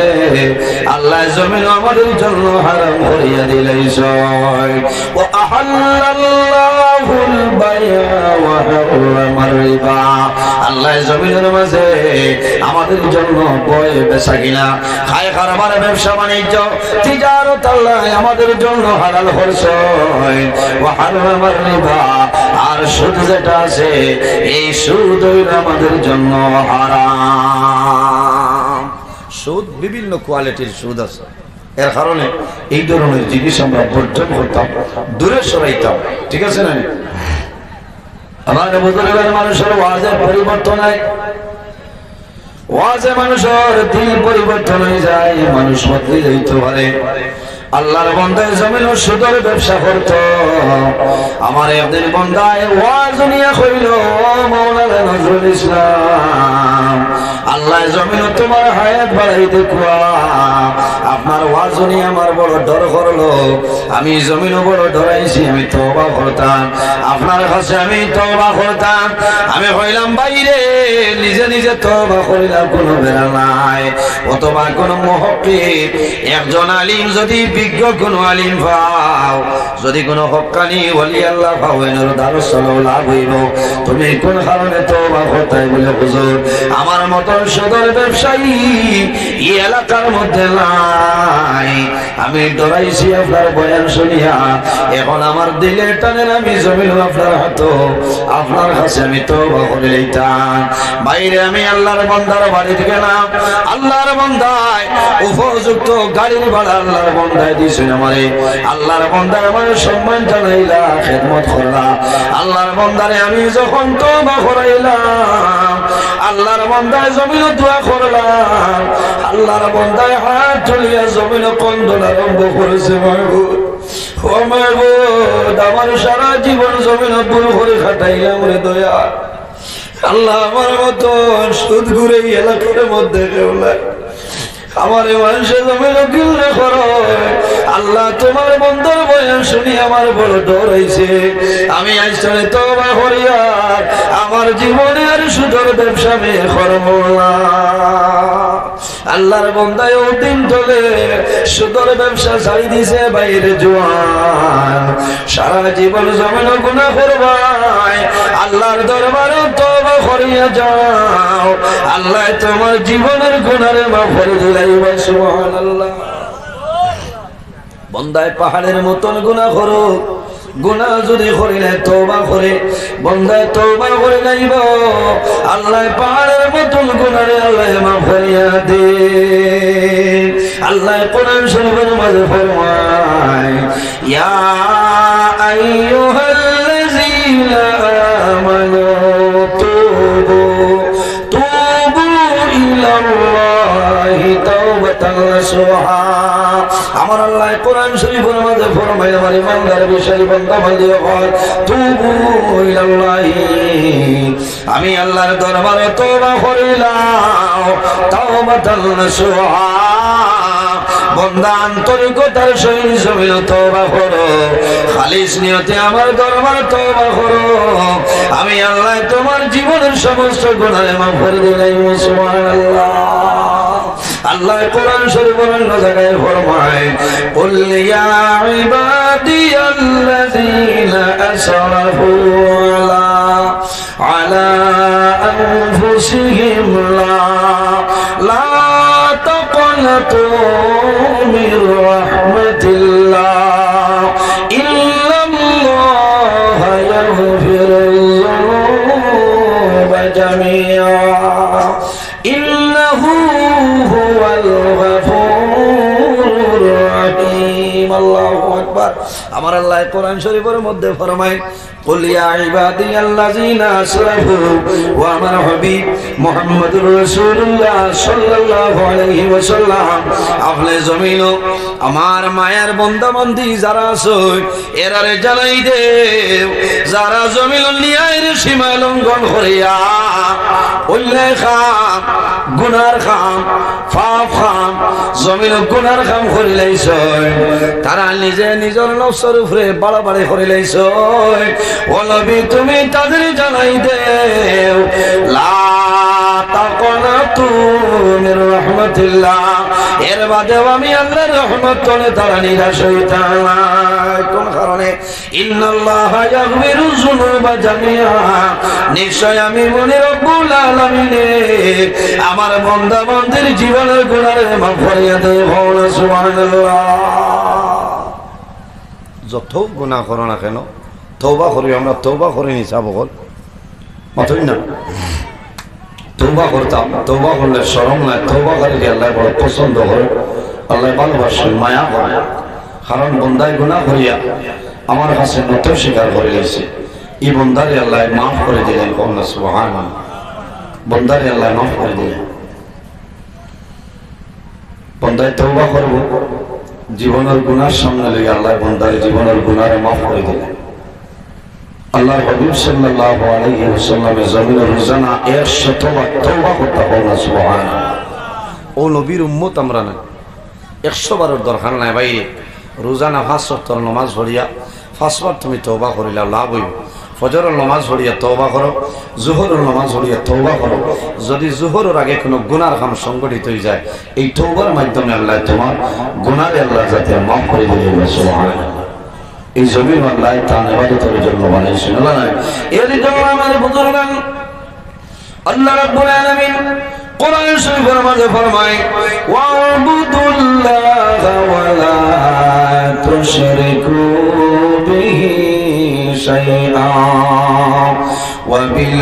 আল্লাহ জমিন আমাদের জন্য হারাম করিয়া দিলাইছে ওয়া আহাল্লাল্লাহুল বাই'a ওয়া হারামার রিবা আল্লাহ জমিনের মাঝে আমাদের জন্য বয় বেচা কিনা খায় কারবার ব্যবসা বাণিজ্য তিজারত আল্লাহ আমাদের জন্য হালাল করেছে ওয়া হারামার রিবা আর সুদ যেটা আছে এই সুদ আমাদের জন্য হারাম সুদ বিভিন্ন কোয়ালিটির সুদ আছে এর কারণে এই ধরনের জিনিস আমরা বর্জন করতাম দূরে সরাইতাম ঠিক আছে না আমার বুজুর্গের মানুষের ওয়াজের পরিবর্তন হয় ওয়াজে মানুষের দিল পরিবর্তন হয়ে যায় মানুষ বদলে যাইতে পারে আল্লাহর বান্দায় জমিন সুদের ব্যবসা করত আমার একদিন বান্দায় ওয়াজ নিয়ে কইল মাওলানা নজরুল ইসলাম আল্লাহ জমিন তোমার হায়াত বাড়াইতে কুয়া আপনার ওয়াজ নিয়ে আমার বড় ডর করলো আমি জমিন বড় ডরাইছি আমি তওবা করতাম আপনার কাছে আমি তওবা করতাম আমি কইলাম বাইরে নিজে নিজে তওবা করিলাম কোনো বেলা নাই অথবা কোনো মুহাক্কিক একজন আলিম যদি বিজ্ঞ কোন আলিম পাও যদি কোন হক্কানি ওলি আল্লাহ পাও এর দ্বারস্থ লাভ হইব তুমি কোন কারণে তওবা করতে বলে হুজুর আমার মত সদর ব্যবসায়ী এই এলাকার মধ্যে নাই আমি ডরাইছি আপনার বয়ান শুনিয়া এখন আমার দিলের টানে আমি জমিন আপনার হাত আপনার কাছে আমি তওবা করে লইতাম বাইরে আমি আল্লাহর বান্দার বাড়িতে গেলাম আল্লাহর বান্দায় উপযুক্ত গাড়ির ভাড়া আল্লাহর বান্দায় দিছেন আমারে আল্লাহর বান্দার আমার সম্মান জানাইলা খেদমত করলাম আল্লাহর বান্দারে আমি যখন তওবা করাইলাম আল্লাহর বান্দায় জমিন দোয়া করলাম আল্লাহর বান্দায় হাত তুলিয়া জমিন কন্দন আরম্ভ করেছে মাহবুব ও মাহবুব আমার সারা জীবন জমিন ভুল করে খাটাইলাম রে দয়া আল্লাহ আমার মতো সুদ ঘুরে এলাকার মধ্যে কেউ নাই আমার মানুষের জমিন কিল্লে করো আল্লাহ তোমার বন্ধুর বয়ান শুনি আমার বড় ডর হয়েছে আমি আইসনে তওবা করিয়া আমার জীবনে আর সুদের ব্যবসা আমি করব না আল্লাহর বান্দায় ওই দিন ধরে সুদের ব্যবসা ছাড়ি দিছে বাইরে জোয়ান সারা জীবন জমিন গুনাহ করবাই আল্লাহর দরবারে তওবা করিয়া যাও আল্লাহ তোমার জীবনের গুনাহে মাফ করে দিলাইবা সুবহানাল্লাহ বন্দায় পাহাড়ের মতন গুনাহ করো গুনাহ যদি করিলে তওবা করে বন্দায় তওবা করে যাইব আল্লাহ পাহাড়ের মতন গুনাহে আল্লাহ মাফ করিয়া দে আল্লাহ কোরআন শরীফের মাঝে ফরমায় ইয়া আইয়ুহাল্লাযীনা আমানু তুবু ইলাল্লাহি তাওবাতান নাসুহা আমার আল্লাহ কোরআন শরীফের মধ্যে ফরমায় আমার ইমানদার বিষয় বান্দা বান্দিরা হয় তুবু ইলাল্লাহি আমি আল্লাহর দরবারে তওবা করিলাম তাওবাতান নাসুহা বন্দা আন্তরিকতার সহিত জমিন তওবা করো, খালিস নিয়তে আমার দরবার তওবা করো, আমি আল্লাহ তোমার জীবনের সমস্ত গুনাহ মাফ করে দিলাম। সুবহানাল্লাহ। আল্লাহ কোরআন শরীফের অন্য জায়গায় ফরমায়, কুল ইয়া ইবাদিয়াল্লাযীনা আসরাফু আলা আনফুসিহিম লা তাকনাতু মির রাহমাতিল্লাহ ইন্নাল্লাহা ইয়াগফিরুয যুনুবা জামিআ ইন্নাহু হুয়াল গফুরুর রহিম। আল্লাহু আকবার। আমার আল্লাহ কোরআন শরীফের মধ্যে ফরমায়, কুল ইয়া ইবাদিয়াল্লাযীনা আসরাফু, ও আমার হাবিব মুহাম্মদুর রাসূলুল্লাহ সাল্লাল্লাহু আলাইহি ওয়াসাল্লাম, আপনি জমিন আমার মায়ের বান্দা বান্দি যারা আছে এরারে জানাই দেও, যারা জমিন নিয়ায়ের সীমা লঙ্ঘন করিয়া অন্যায় খাম, গুনার খাম, পাপ খাম, জমিন গুনার খাম করে লাইছ, তারা নিজে নিজের নফসের উপরে বাড়াবাড়ি করে লাইছ, ও নবী তুমি তাদের জানাই দেও, লা তাকনাতু মির রাহমাতিল্লাহ, এর বাদেও আমি আল্লাহর রহমত তলে তারা নিরাশ হইতা না। কোন কারণে? ইন্নাল্লাহা ইয়াগফিরু যুনুবা জামিআ, নিশ্চয় আমি মনে রব্বুল আলামিনে আমার বান্দা বান্দির জীবনের গুনাহ মাফ করিয়া দেব। সুবহানাল্লাহ। যত গুনাহ করো না কেন তওবা করি, আমরা তওবা করে নি যাব বল মাতই না, তওবা করতাম, তওবা করলে শরম নাই, তওবা করে আল্লাহ বড় পছন্দ করে, আল্লাহ ভালোবাসেন, মায়া করে। কারণ বন্দায় গুনাহ করিয়া আমার কাছে নত স্বীকার করে গেছে, এই বন্দারে আল্লাহ মাফ করে দিলেন। সুবহানাল্লাহ। বন্দারে আল্লাহ মাফ করে দিলেন। বন্দায় তওবা করব, জীবনের গুনার সামনে লেগে আল্লাহ বন্দার জীবনের গুনার মাফ করে দিলেন। আল্লাহ হাবিব সাল্লাল্লাহু আলাইহি ওয়াসাল্লামের জমিনে রোজানা 100 বার তওবা করতে হবে। সুবহানাল্লাহ। ও নবীর উম্মত আমরা না, 100 বারের দরকার নাই ভাই। রোজানা 5 ওয়াক্ত নামাজ পড়িয়া 5 বার তুমি তওবা করিলা লাভ হইব। ফজরের নামাজ পড়িয়া তওবা করো, জোহরের নামাজ পড়িয়া তওবা করো। যদি জোহরের আগে কোনো গুনার কাম সংগঠিত হয়ে যায়, এই তওবার মাধ্যমে আল্লাহ তোমার গুনাহ আল্লাহ যাতে মাফ করে দিবেন। সুবহানাল্লাহ। এই জমিন আল্লাহ তার ইবাদতের জন্য বানাইছেন। আল্লাহ এর জন্য আমার বুজুর্গান আল্লাহ রাব্বুল আলামিন কোরআন শরীফের মধ্যে ফরমায়, ওয়াবুদুল্লাহা ওয়া লা তুশরিকু বিহি শাইআ ওয়া বিল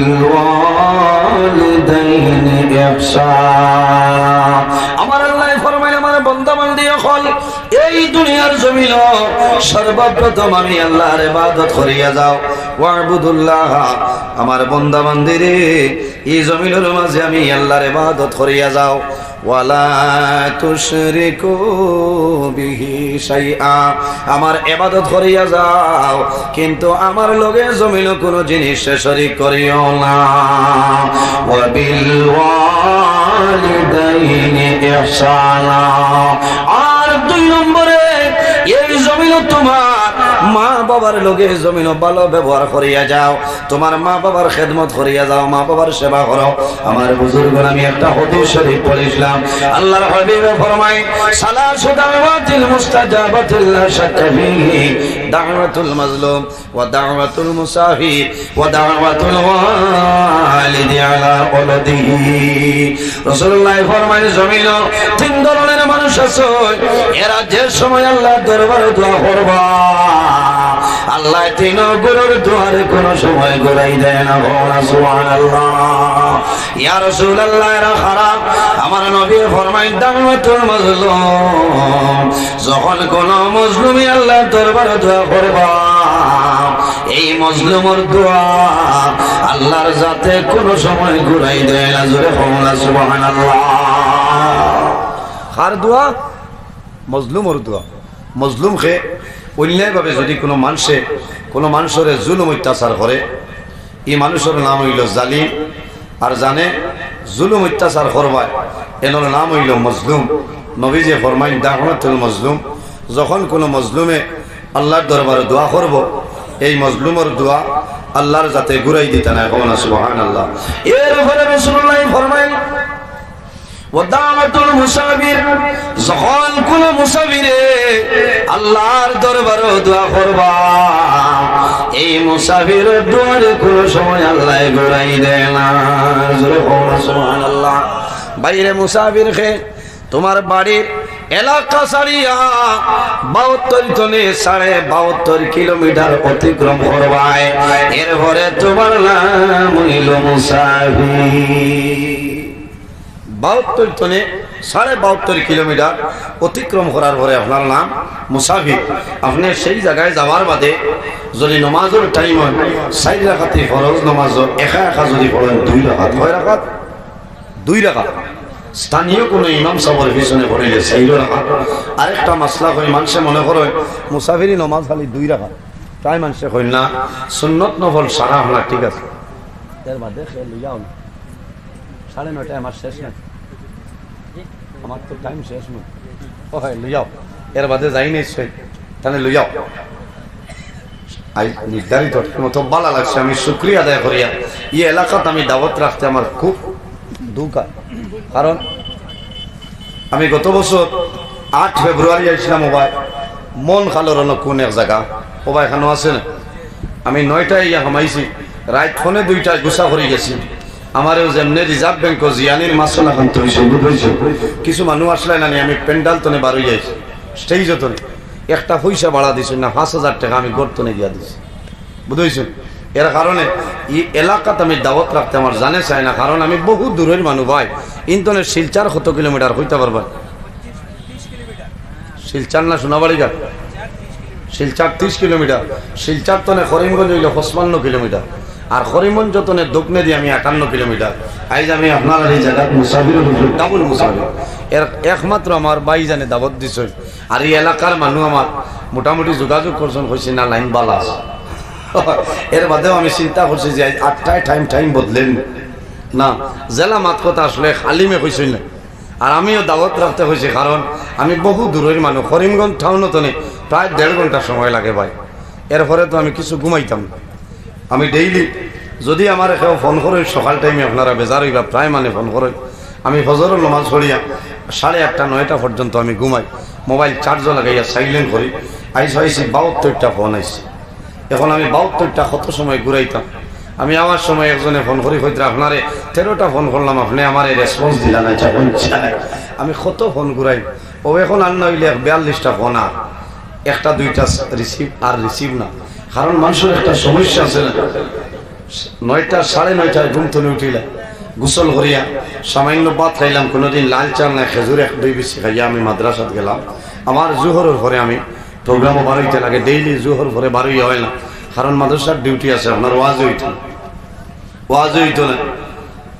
ওয়ালিদাইনি ইহসান। আমার আল্লাহ ফরমায়, আমার বান্দা বান্দি হল এই দুনিয়ার জমিন সর্বপ্রথম আমি আল্লাহর ইবাদত করিয়া যাও। ওয়াবুদুল্লাহ, আমার বান্দা বান্দিরে এই জমিনের মাঝে আমি আল্লাহর ইবাদত করিয়া যাও। ওয়ালা তুশরিকু বিহি শাইআ, আমার ইবাদত করিয়া যাও কিন্তু আমার লগে জমিন কোনো জিনিস শরীক করিও না। ওয়া বিল ওয়ালিদাইনি ইহসানা, আর 2 নম্বরে এই জমিন তোমার মা বাবার লগে জমিন ভালো ব্যবহার করিয়া যাও, তোমার মা বাবার খেদমত করিয়া যাও, মা বাবার সেবা করো। আমার বুজুর্গ আমি একটা হাদিস শরীফ পড়িলাম, আল্লাহর হাবিব ফরমায়, সালাসু দাওয়াতিল মুস্তাজাবাতুল লা শাক্কা ফিহি, দাওয়াতুল মাজলুম ওয়া দাওয়াতুল মুসাফির ওয়া দাওয়াতুল ওয়ালিদি আলা ওয়ালাদিহি। রাসূলুল্লাহ ফরমায়, জমিন 3 ধরনের মানুষ আছে, এরা যে সময় আল্লাহর দরবারে দোয়া করবা আল্লাহ 3 গুরুর দুয়ারে কোন সময় ঘুরাই দেয় না। সুবহানাল্লাহ। ইয়া রাসূলুল্লাহ, এরা খারাপ। আমার নবী ফরমায়, দাওয়াতুল মাজলুম, যখন কোন মজলুমি আল্লাহর দরবারে দোয়া করবা এই মজলুমের দোয়া আল্লাহর যাতে কোন সময় ঘুরাই দেয় না। জোরে বলুন সুবহানাল্লাহ। কার দোয়া? মজলুমের দোয়া। মজলুমকে অন্যায়ভাবে যদি কোনো মানুষের জুলুম অত্যাচার করে, এই মানুষের নাম হইল জালিম। আর জানে জুলুম অত্যাচার করবায় এনার নাম হইল মজলুম। নবীজি ফরমাইন দাওয়াতুল মাজলুম, যখন কোনো মজলুমে আল্লাহর দরবারে দোয়া করব, এই মজলুমের দোয়া আল্লাহর যাতে ঘুরাই দিতে না। কমনা সুবহানাল্লাহ। এরপরে রাসূলুল্লাহ ফরমাইন ওয়াদামাতুল মুসাফির, যখন কোন মুসাফিরে আল্লাহর দরবারে দোয়া করবা, এই মুসাফিরের দোয়ারে কোন সময় আল্লাহ ঘুরাই দেয় না। জোরে কমনা সুবহানাল্লাহ। বাইরে মুসাফির খে তোমার বাড়ির এলাকা ছাড়িয়া 72 টনে 72.5 কিলোমিটার অতিক্রম করবায়, এরপরে তোমার নাম হইল মুসাফির। 72 টনে 72.5 কিলোমিটার অতিক্রম করার পরে আপনার নাম মুসাফির। আপনি সেই জায়গায় যাওয়ার বাদে যদি নমাজের টাইম হয় 4 রাকাতে ফরজ নমাজের একা যদি পড়েন 2 রাকাত, 6 রাকাত 2 রাকাত। স্থানীয় কোনো ইমাম সাহেবের পিছনে পড়িলে 4 রাকাত। আরেকটা মাসলা হয়, মানুষে মনে করে মুসাফিরি নমাজ খালি 2 রাকাত, তাই মানুষে কই না সুন্নত নফল সারা হলা ঠিক আছে। এর বাদে খেয়ে লইয়াও 9:30 আমার শেষ না, আমার তো টাইম শেষ নয়। ও হয় লইয়াও, এর বাদে যাই নিশ্চয়, তাহলে লইয়াও। নির্ধারিত মতো ভালো লাগছে, আমি শুক্রিয়া আদায় করিয়া এই এলাকাত আমি দাওয়াত রাখতে আমার খুব দুঃখ। কারণ আমি গত বছর 8 ফেব্রুয়ারি আসলাম ওবাই, মন খালোর কোন এক জায়গা ওবাই এখানে আছে না, আমি 9টায় ইয়া হামাইছি, রাত ফোনে 2টায় গুছা করে গেছি। আমারও যেমনি রিজার্ভ ব্যাংক জিয়ানির মাসলা খান হয়েছে, কিছু মানুষ আসলে না, আমি প্যান্ডাল তনে বার হয়ে যাইছি, স্টেজ তনে একটা পয়সা ভাড়া দিছি না, 5,000 টাকা আমি গর্তনে গিয়া দিছি, বুঝেছেন। এর কারণে এই এলাকাতে আমি দাওয়াত রাখতে আমার জানে চাই না, কারণ আমি বহু দূরের মানুষ ভাই। ইন্টনের শিলচার কত কিলোমিটার হইতে পারবা? শিলচার না সোনাবাড়ি ঘাট? শিলচার 30 কিলোমিটার। শিলচার তনে করিমগঞ্জ হইল 55 কিলোমিটার, আর করিমগঞ্জ তনে দক্ষিণে দিয়ে আমি 58 কিলোমিটার। আইজ আমি আপনার এই জায়গা মুসাফির ডাবল মুসাফির। এর একমাত্র আমার ভাই জানে দাওয়াত দিছ, আর এই এলাকার মানুষ আমার মোটামুটি যোগাযোগ করছেন, হয়েছে না লাইন বালা আছে। এর বাদেও আমি চিন্তা করছি যে 8টায় টাইম বদলেন না, জেলা মাত কথা আসলে খালিমে কইসই না। আর আমিও দাওয়াত রাখতে হয়েছি, কারণ আমি বহু দূরের মানুষ, করিমগঞ্জ টাউনও নেই, প্রায় 1.5 ঘন্টা সময় লাগে ভাই। এরপরে তো আমি কিছু ঘুমাইতাম না। আমি ডেইলি যদি আমার কেউ ফোন করে সকাল টাইমে, আপনারা বেজার হইবা, প্রায় মানে ফোন করে, আমি ফজরের নামাজ পড়িয়া 8:30 9টা পর্যন্ত আমি ঘুমাই, মোবাইল চার্জও লাগাইয়া সাইলেন্ট করি। আইসি 72টা ফোন আইসি। এখন আমি 72টা কত সময় ঘুরাইতাম। আমি আমার সময় একজনে ফোন করি হইতে আপনারে 13টা ফোন করলাম, আপনি আমার রেসপন্স দিলা না, আমি কত ফোন ঘুরাই। ও এখন আর নইলে 42টা ফোন, আর 1টা 2টা রিসিভ আর রিসিভ না। কারণ মানুষের একটা সমস্যা আছে না, 9টা 9:30 ঘুম থেকে উঠিলে গোসল করিয়া সামান্য ভাত খাইলাম, কোনোদিন লাল চাল না খেজুর 1-2 বেশি খাইয়া আমি মাদ্রাসাত গেলাম। আমার জোহরের পরে আমি প্রোগ্রামও বার হইতে লাগে, ডেইলি জোহর পরে বার হইয়া হয় না, কারণ মাদ্রাসার ডিউটি আছে। আপনার ওয়াজ হইতো না।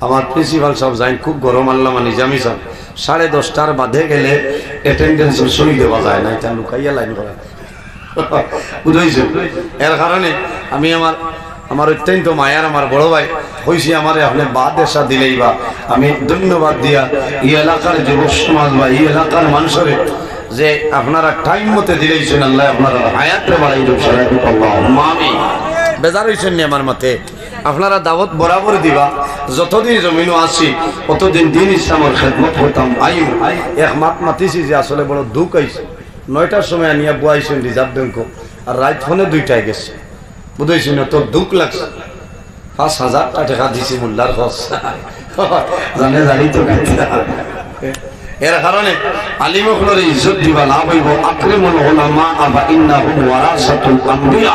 আমার প্রিন্সিপাল সাহেব যাই, খুব গরম আল্লামা নিজামি সাহেব, 10:30টার বাদে গেলে অ্যাটেন্ডেন্স সই দেওয়া যায় না, এটা লুকাইয়া লাইন করা, বুঝেছে। এর কারণে আমি আমার অত্যন্ত মায়ার আমার বড় ভাই হয়েছি, আমার আপনি বাদ এসা দিলেই বা আমি ধন্যবাদ দিয়া এই এলাকার যুবক সমাজ বা এই এলাকার মানুষের যে আপনারা টাইম মতে দিলেইছেন, আল্লাহ আপনারা হায়াতে বাড়াই আমি বেজার হয়েছেন নি আমার মতে। আপনারা দাওয়াত বরাবর দিবা, যতদিন জমিনও আছি ততদিন দিন ইসলামের খেদমত করতাম। এক মাত মাতিছি যে আসলে বড় দুঃখ আইছে, 9টার সময় আনিয়া বুয়াইছেন রিজার্ভ ব্যাংক, আর রাত ফোনে 2টায় গেছে, বুঝেছি না, তোর দুঃখ লাগছে। 5,000 টাকা দিছি মোল্লার খরচ, জানে জানি তো। এর কারণে আলিমুল ইজ্জত দিবা লাভ হইব। আকরামুল উলামা আবা ইন্নাহুম ওয়ারাসাতুল আমবিয়া,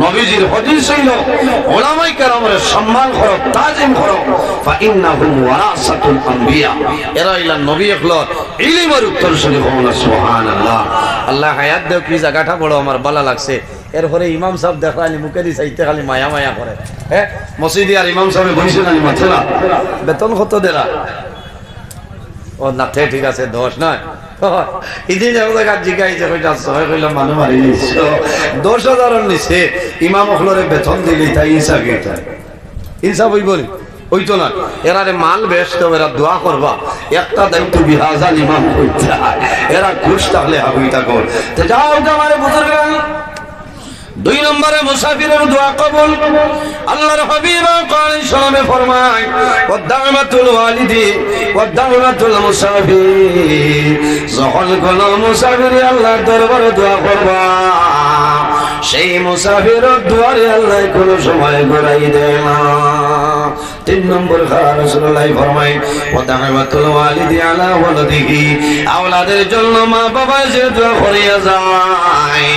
নবীজির হাদিস হইল উলামায়ে কেরামের সম্মান করো, তাজিম করো, ফা ইন্নাহুম ওয়ারাসাতুল আমবিয়া, এরা হইলেন নবী হলর ইলমের উত্তরসূরি। সুবহানাল্লাহ। আল্লাহ হায়াত দেও, কি জায়গাটা বড় আমার ভালো লাগছে। এরপরে ইমাম সাহেব দেখালি মুখে দি চাইতে খালি মায়া করে। হ্যাঁ, মসজিদে আর ইমাম সাহেব বলছে না মাথে না, বেতন কত দেরা? ও না, ঠিক আছে 10 নয়, ইদিন জিজ্ঞাসা কইলাম মানুষ মারি 10,000 নিচে ইমাম হলরে বেতন দিলি, তাই ইনসাফ ইনসাফ হইব নি? হইতো না এরারে মাল বেচতে এরা দোয়া করবা একটা দায়িত্ব বিহাজাল ইমাম হইতে এরা খুশ থাকলে হইতা কর তো যাও আমারে বুঝুর্গ দুই নম্বরে মুসাফিরের দোয়া কবুল আল্লাহর হাবিব আলাইহিস সালামে ফরমায় ওয়াদামাতুল ওয়ালিদি ওয়াদামাতুল মুসাফির যখন কোন মুসাফির আল্লাহর দরবারে দোয়া করবা সেই মুসাফিরের দোয়ারে আল্লাহ কোন সময় ঘুরাই দেয় না তিন নম্বর রাসূলুল্লাহ ফরমায় ওয়াদামাতুল ওয়ালিদি আলা ওয়ালাদিহি আওলাদের জন্য মা বাবা যে দোয়া করিয়া যায়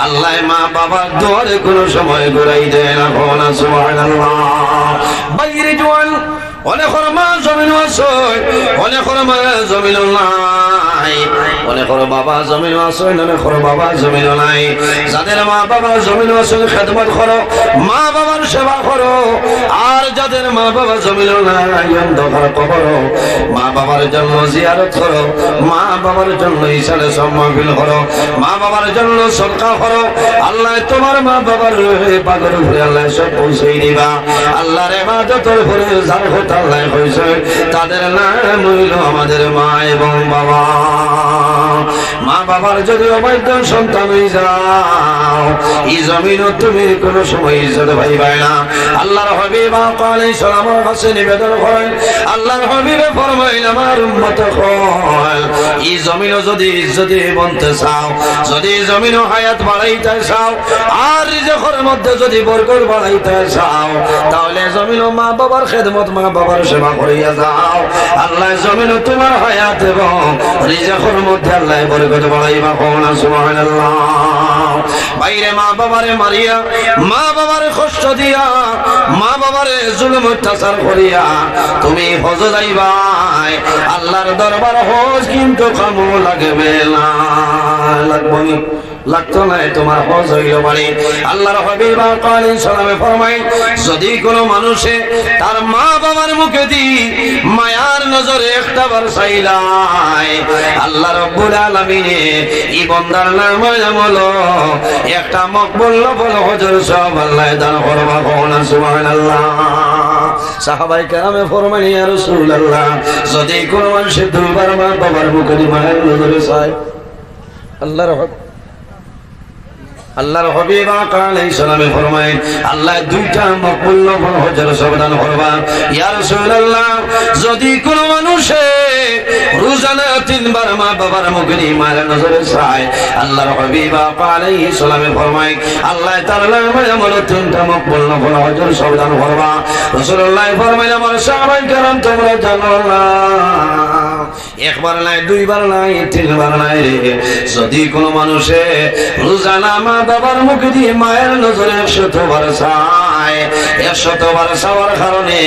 আল্লাহ মা বাবা দোয়ারে কোন সময় ঘুরাই দেয় না কোনা সুবহানাল্লাহ বাইরে জওয়ান অনেকের মা জমিন আছে অনেকের মা জমিন নাই অনেকের বাবা জমিন আছে অনেকের বাবা জমিন নাই যাদের মা বাবা জমিন আছে খেদমত করো মা বাবার সেবা করো আর যাদের মা বাবা জমিন নাই অন্ধকার করো মা বাবার জন্য জিয়ারত করো মা বাবার জন্য ইসালে সম্মানবিল করো মা বাবার জন্য সদকা করো আল্লাহ তোমার মা বাবার পাগল উপরে আল্লাহ সব পৌঁছে দিবা আল্লাহর ইবাদতের উপরে যার কথা আল্লাহ কইছে তাদের নাম হইল আমাদের মা এবং বাবা মা বাবার যদি অবৈধ সন্তান হয়ে যাও এই জমিনও তুমি কোনো সময় ইজ্জত পাইবে না আল্লাহর হাবিব আলাইহিস সালামের কাছে নিবেদন করেন আল্লাহর হাবিবে ফরমাইলেন আমার উম্মত হল এই জমিনও যদি ইজ্জতে বনতে চাও যদি জমিনও হায়াত বাড়াইতে চাও আর রিজকের মধ্যে যদি বরকত বাড়াইতে চাও তাহলে জমিনও মা বাবার খেদমত মা বাবার সেবা করিয়া যাও আল্লাহ জমিনও তোমার হায়াত এবং রিজকের মধ্যে আল্লাহ বরকত বাড়াইবা কোনা সুবহানাল্লাহ বাইরে মা বাবারে মারিয়া মা বাবারে কষ্ট দিয়া মা বাবারে জুলুম অত্যাচার করিয়া তুমি হজ যাইবা আল্লাহর দরবার হজ কিন্তু কামো লাগবে না লাগবে লাগতো না তোমার হজ হইল বাড়ি আল্লাহর হাবিব আলাইহিস সালামে ফরমায় যদি কোনো মানুষে তার মা বাবার মুখে দি মায়ার নজরে একটাবার চাইলাই আল্লাহ রাব্বুল আলামিন এই বান্দার নামে আমল একটা মকবুল নফল হজের সওয়াব আল্লাহ দান করবা কোনা সুবহানাল্লাহ সাহাবায়ে কেরামে ফরমায় ইয়া রাসূলুল্লাহ যদি কোনো মানুষ দুইবার মা বাবার মুখে দি মায়ার নজরে চায় আল্লাহর হাবিব আলাইহিস সালামে ফরমায় আল্লাহ দুইটা মকবুল নফল হজের সওয়াব দান করবা ইয়া রাসূলুল্লাহ যদি কোন মানুষে রোজানা তিনবার মা বাবার মুখে মায়ের নজরে চায় আল্লাহর হাবিব আলাইহিস সালামে ফরমায় আল্লাহ তার নামে আমল তিনটা মকবুল নফল হজের সওয়াব দান করবা রাসূলুল্লাহ ফরমাইলেন আমার সাহাবায়ে কেরাম তোমরা জানো না একবার নাই দুইবার নাই তিনবার নাই যদি কোন মানুষে রোজানা মা বাবার মুখে দিয়ে মায়ের নজরে 100 বার চায় 100 বার চাওয়ার কারণে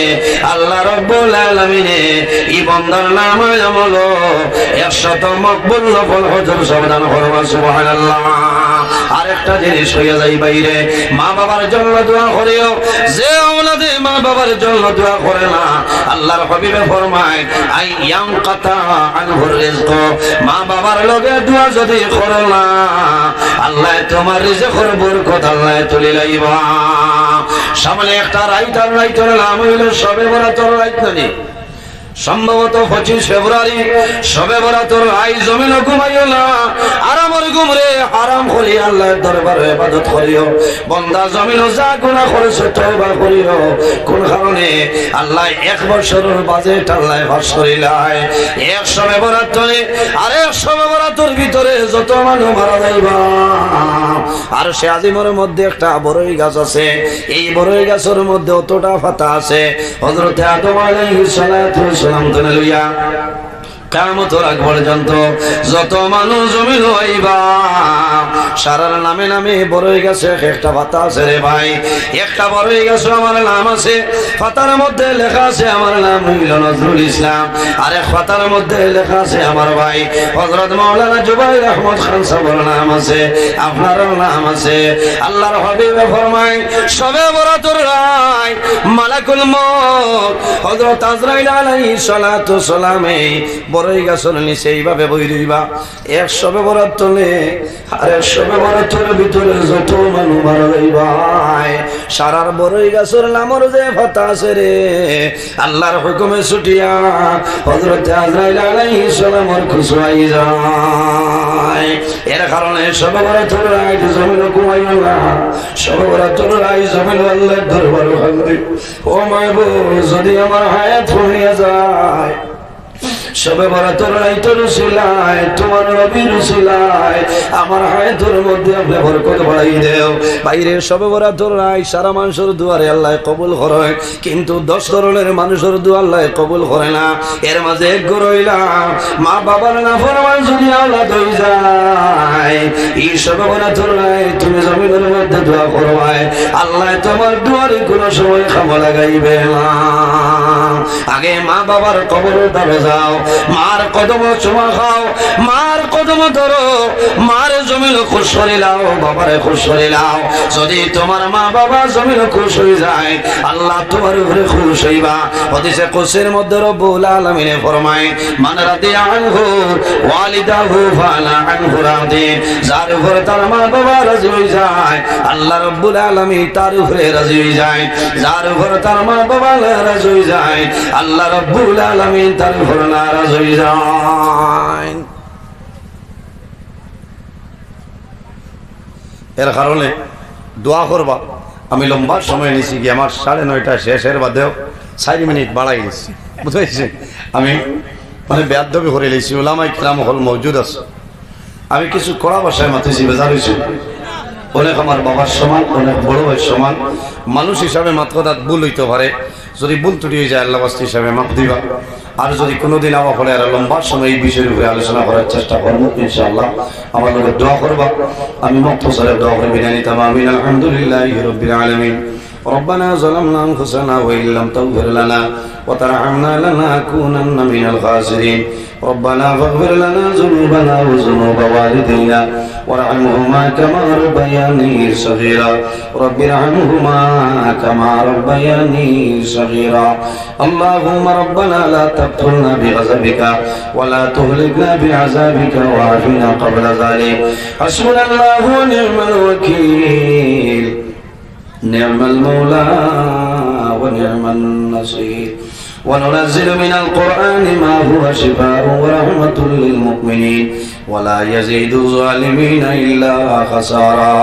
আল্লাহ রাব্বুল আলামিন এই বান্দার নামে আমল 100 মকবুল নফল হজের সওয়াব দান করবা সুবহানাল্লাহ আরেকটা জিনিস হইয়া যাই বাইরে মা বাবার জন্য দোয়া করিও যে আওলাদে মা বাবার জন্য দোয়া করে না আল্লাহর হাবিবে ফরমায় আই ইয়ানকাতা আনহুর রিজক মা বাবার লগে দোয়া যদি করো না আল্লাহ তোমার রিজকের বরকত আল্লাহ তুলে লাইবা সামনে একটা রাইটার নাম হইল শবে বরাতের রাত নানি সম্ভবত 25 ফেব্রুয়ারি শবে বরাতের আই জমিন ঘুমাইও না আরামের ঘুম রে আরাম করি আল্লাহর দরবারে ইবাদত করিও বান্দা জমিন যা গুনাহ করেছে তওবা করিও কোন কারণে আল্লাহ 1 বছরের বাজেট আল্লাহ পাস করিলাই এক শবে বরাতে আর এক শবে বরাতের ভিতরে যত মানুষ মারা যাইবা আর সে আজিমের মধ্যে একটা বড়ই গাছ আছে এই বড়ই গাছের মধ্যে অতটা পাতা আছে হযরত আদম আলাইহিস সালাতু সালাম থেকে লইয়া কিয়ামতের আগ পর্যন্ত যত মানুষ জমিন হইবা সারার নামে নামে বড়ই গাছে একটা পাতা আছে রে ভাই একটা বড়ই গাছে আমার নাম আছে পাতার মধ্যে লেখা আছে আমার নাম হইল নজরুল ইসলাম আর এক পাতার মধ্যে লেখা আছে আমার ভাই হযরত মাওলানা জুবাইর আহমদ খান সাহেবের নাম আছে আপনার নাম আছে আল্লাহর হাবিব ফরমায় শবে বরাতের রাত মালাকুল মউত হযরত আজরাইল আলাইহিস সালাতু সালামে বড়ই গাছের নিচে এইভাবে বই রইবা। 100 বরাত তোলে আর 100 বরাত তোলে ভিতরে যত মানুষ মারা যাইবা সারার বড়ই গাছের নামর যে ফাতা আছে রে আল্লাহর হুকুমে ছুটিয়া হযরত আজরাইল আলাইহিস সালামের খুশাই যায়। এর কারণে 100 বরাত তোলে আইতে জমিন ঘুমাইও না, 100 বরাত তোলে আই জমিন আল্লাহর দরবারে হাজির। ও মাহবুব যদি আমার হায়াত ফুরিয়ে যায়, সবে বরাতর রাইতের উসিলায় তোমার নবীর উসিলায় আমার হায়াতের মধ্যে আপনি বরকত বাড়াই দেও। বাইরে সবে বরাতর রাই সারা মানুষের দুয়ারে আল্লাহ কবুল করে, কিন্তু 10 ধরনের মানুষের দোয়া আল্লাহ কবুল করে না। এর মাঝে এক রইলাম মা বাবার নাফরমান যদি আওলাদ হয়ে যায়, এই সবে বরাতর রাই তুমি জমিনের মধ্যে দোয়া করবাই, আল্লাহ তোমার দুয়ারে কোনো সময় খামা লাগাইবে না। আগে মা বাবার কবর ধরে যাও, মার কদম চুমা খাও, মার কদম ধরো, মার জমিন খুশ করে লাও, বাবারে খুশ করে লাও। যদি তোমার মা বাবা জমিন খুশ হয়ে যায় আল্লাহ তোমার উপরে খুশ হইবা। হাদিসে কুদসির মধ্যে রব্বুল আলামিন ফরমায় মান রাদিয়া আনহু ওয়ালিদাহু ফালা আনহু রাদি, যার উপরে তার মা বাবা রাজি হয়ে যায় আল্লাহ রব্বুল আলামিন তার উপরে রাজি হয়ে যায়। যার উপরে তার মা বাবা রাজি হয়ে যায় আল্লাহ রব্বুল আলামিন তার উপরে নারাজ হয়ে যায়। এর কারণে দোয়া করবা। আমি লম্বা সময় নিছি কি আমার 9:30 শেষের বাদেও 4 মিনিট বাড়াই দিচ্ছি, বুঝেছি। আমি মানে বেয়াদবি করে লিখছি, ওলামায়ে কিরাম হল মওজুদ আছে। আমি কিছু কড়া ভাষায় মাতিছি, বেজার হয়েছি। অনেক আমার বাবার সমান, অনেক বড় ভাইয়ের সমান। মানুষ হিসাবে মাত্র ভুল হইতে পারে, যদি ভুল ত্রুটি হয়ে যায় আল্লাহ বাস্তি হিসাবে মাফ দিবা। আর যদি কোনোদিন আমার ফলে আর লম্বা সময় এই বিষয়ের উপরে আলোচনা করার চেষ্টা করবো ইনশাআল্লাহ। আমার লোকের দোয়া করবা, আমি মুক্তসরের দোয়া করে বিদায় নিতাম। আমিন। আলহামদুলিল্লাহি রাব্বিল আলামিন। ربنا ظلمنا أنفسنا وإن لم تغفر لنا وترحمنا لنكونن من الخاسرين. ربنا فاغفر لنا ذنوبنا وذنوب والدينا وارحمهما كما ربياني صغيرا. رب ارحمهما كما ربياني صغيرا. اللهم ربنا لا تقتلنا بغضبك ولا تهلكنا بعذابك وعافنا قبل ذلك. حسبنا الله ونعم الوكيل، نعم المولى ونعم النصير. وننزل من القرآن ما هو شفاء ورحمة للمؤمنين ولا يزيد الظالمين إلا خسارا.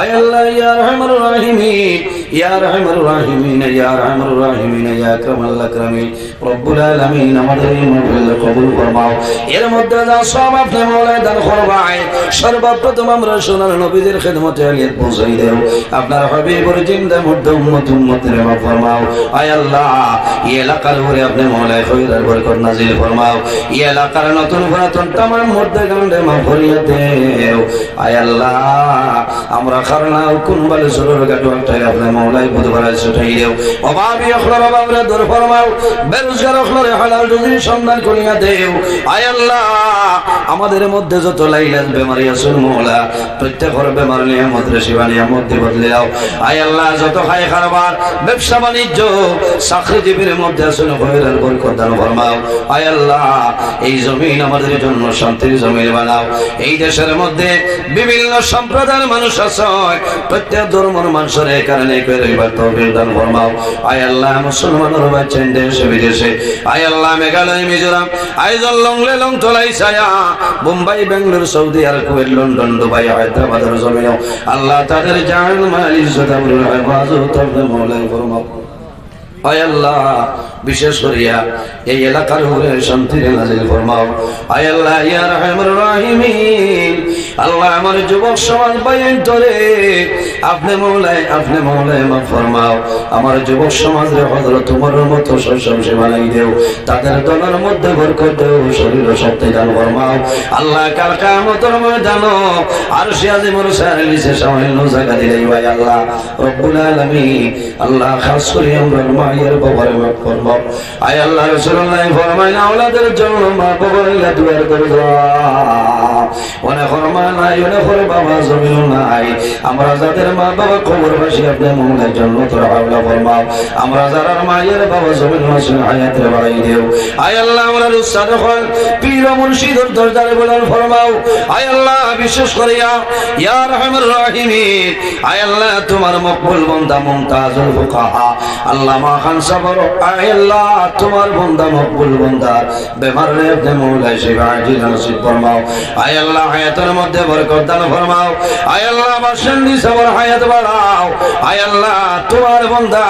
أي الله يا أرحم الراحمين، يا أرحم الراحمين، يا أرحم الراحمين، يا أكرم الأكرمين رب العالمين। আমাদের এই মাহফিল কবুল ফরমাও। এর মধ্যে যা সব আপনি মওলা দান করবাই, সর্বপ্রথম আমরা সোনার নবীদের খিদমতে আলিয়াত পৌঁছাই দেও। আপনার হাবিবের জিন্দা মধ্যে উম্মতের মাফ ফরমাও। আয় আল্লাহ এই এলাকার উপরে আপনি মওলা খৈরার বরকত নাজিল ফরমাও। এই এলাকার নতুন পুরাতন তামাম মধ্যে গান্ডে মাফ করিয়া দেও। আয় আল্লাহ আমরা খারনা কোন বলে সরর গাটো একটা আপনি মওলাই বুধবার ছুটাই দেও। অভাবী অখলার অভাবরে দূর ফরমাও, বেরোজগার অখলারে হালাল রুজির সন্ধান করিয়া দেও। আয় আল্লাহ আমাদের মধ্যে যত লাইলাজ বেমারি আছে মওলা প্রত্যেকের বেমার নিয়ামত রেশিবা নিয়ামত দিয়ে বদলে দাও। আয় আল্লাহ যত খায় কারবার ব্যবসা বাণিজ্য চাকরিজীবীর মধ্যে আছে খৈরার বরকত দান ফরমাও। আয় আল্লাহ এই জমিন আমাদের জন্য শান্তির জমিন বানাও। এই দেশের মধ্যে বিভিন্ন সম্প্রদায়ের মানুষ আছে, প্রত্যেক ধর্মের মানুষের এই কারণে রইবার তৌফিক দান ফরমাও। আয় আল্লাহ মুসলমানের বাচ্চান দেশে বিদেশে, আয় আল্লাহ মেঘালয় মিজোরাম আইজল লংলে লং তোলাই ছায়া Mumbai Bengaluru Saudi Arab Kuwait London Dubai হায়দ্রাবাদের জমিন আল্লাহ তাদের জান মাল ইজ্জত আবরুল হেফাজত আপনি মওলা ফরমাও। আয় আল্লাহ বিশেষ করিয়া এই এলাকার উপরে শান্তি নাজিল ফরমাও। আয় আল্লাহ ইয়া রাহমার রাহিমিন আল্লাহ আমার যুবক সমাজ বাইন ধরে আপনি মওলায় মাফ ফরমাও। আমার যুবক সমাজের হযরত তোমার মতো শৈশব বানাই দেও, তাদের দলের মধ্যে বরকত দেও, শরীর ও শক্তি দান ফরমাও। আল্লাহ কাল কিয়ামতের ময়দানে আরশে আজিমের সারে নিচে সামান্য জায়গা দিলেই ভাই আল্লাহ রব্বুল আলামিন আল্লাহ খাস করে আমরা মায়ের বাবার মাফ ফরমাও। আয় আল্লাহ রাসূলুল্লাহ ফরমায় আওলাদের জন্য মা বাবার দুয়ার করে অনেক মা নাই অনেক বাবা জমিন নাই আমরা যাদের মা বাবা কবরবাসী আপনি মৌলার জন্য তোর হাওলা ফরমাও আমরা যারা মায়ের বাবা জমিন মাসুল হায়াতের বাড়াই দেও আয় আল্লাহ আমরা উস্তাদ হল পীর মুর্শিদের দরজারে বলেন ফরমাও আয় আল্লাহ বিশেষ করে ইয়া রাহমানুর রাহিমিন আয় আল্লাহ তোমার মকবুল বান্দা মুমতাজুল ফুকাহা আল্লামা খান সাবর আয় আল্লাহ তোমার বান্দা মকবুল বান্দা বেমার রে আপনি মৌলা শিফা আজিল নসিব ফরমাও আয় আল্লাহ হায়াতের মধ্যে বরকত দান ফরমাও আয় আল্লাহ বাসন্দি সবর হায়াত বাড়াও আয় আল্লাহ তোমার বান্দা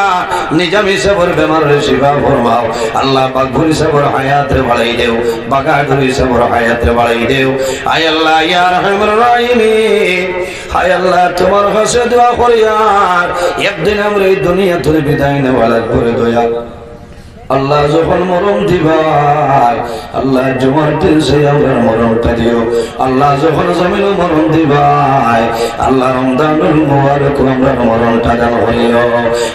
নিজামি সবর বেমার রে শিফা ফরমাও আল্লাহ বাগভুরি সবর হায়াত রে বাড়াই দেও বাগাধুরি সবর হায়াত রে বাড়াই দেও আয় আল্লাহ ইয়া রাহমানুর রাহিমিন আয় আল্লাহ তোমার কাছে দোয়া করি আর একদিন আমরা এই দুনিয়া থেকে বিদায় নেওয়া লাগবে দয়া আল্লাহ যখন মরণ দিবাই আল্লাহ জমার দিন সে আমরা মরণটা দিও আল্লাহ যখন জমিন মরণ দিবাই আল্লাহ রমজানুল মুবারক আমরা মরণটা দান করিও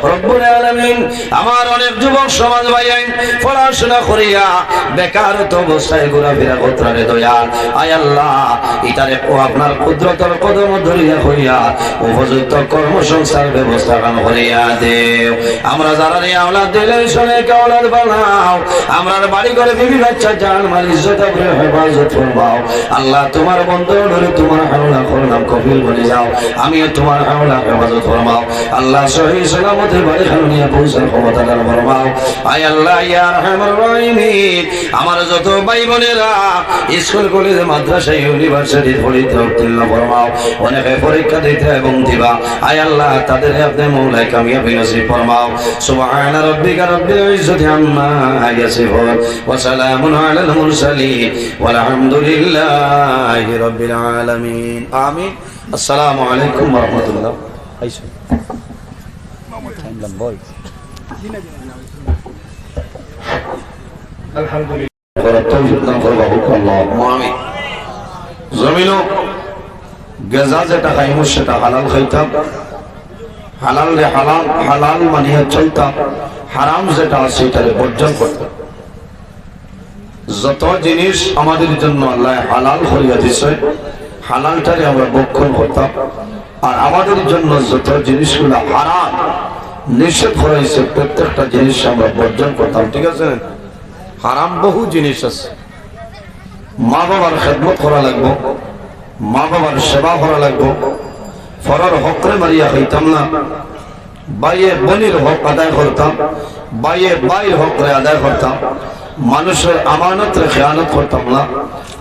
রব্বুল আলামিন আমার অনেক যুবক সমাজ ভাইয়াই পড়াশোনা করিয়া বেকারত অবস্থায় ঘোরাফেরা করতে দয়াল আয় আল্লাহ ইতারে ও আপনার কুদরতের কদম ধরিয়া হইয়া উপযুক্ত কর্মসংস্থান ব্যবস্থা দান করিয়া দেও আমরা যারা এই আওলাদ দিলেন শুনে কাওলা বানাও আমরার বাড়ি করে বিবি বাচ্চা জান মাল ইজ্জত করে হেফাজত ফরমাও আল্লাহ তোমার বন্ধু ধরে তোমার হাওলা করলাম কবিল বলে যাও আমিও তোমার হাওলা হেফাজত ফরমাও আল্লাহ সহি সালামতে বাড়ি খানিয়া পৌঁছার ক্ষমতা দান ফরমাও আয় আল্লাহ ইয়া রাহমানুর রাহিমিন আমার যত ভাই বোনেরা স্কুল কলেজ মাদ্রাসা ইউনিভার্সিটি পড়িতে উত্তীর্ণ ফরমাও অনেকে পরীক্ষা দিতে এবং দিবা আয় আল্লাহ তাদের আপনি মওলা কামিয়াবি নসিব ফরমাও সুবহানা রাব্বিকা রাব্বিল ইজ্জতি عما يصفون وسلام على المرسلين والحمد لله رب العالمين آمين السلام عليكم ورحمة الله الحمد لله জমিনো গজা যেটা খাইমু সেটা হালাল খাইতাম হালাল রে হালাল হালাল মানিয়ে চলতাম হারাম যেটা আছে এটারে বর্জন করতাম যত জিনিস আমাদের জন্য আল্লাহ হালাল করিয়া দিয়েছে হালালটারে আমরা ভক্ষণ করতাম আর আমাদের জন্য যত জিনিসগুলো হারাম নিষেধ করেছে প্রত্যেকটা জিনিস আমরা বর্জন করতাম ঠিক আছে হারাম বহু জিনিস আছে মা বাবার খেদমত করা লাগবো মা বাবার সেবা করা লাগবো ফরার হকরে মারিয়া হইতাম না বাইয়ে বনির হক আদায় করতাম বাইয়ে বাইর হকরে আদায় করতাম মানুষের আমানত রে খেয়ানত করতাম না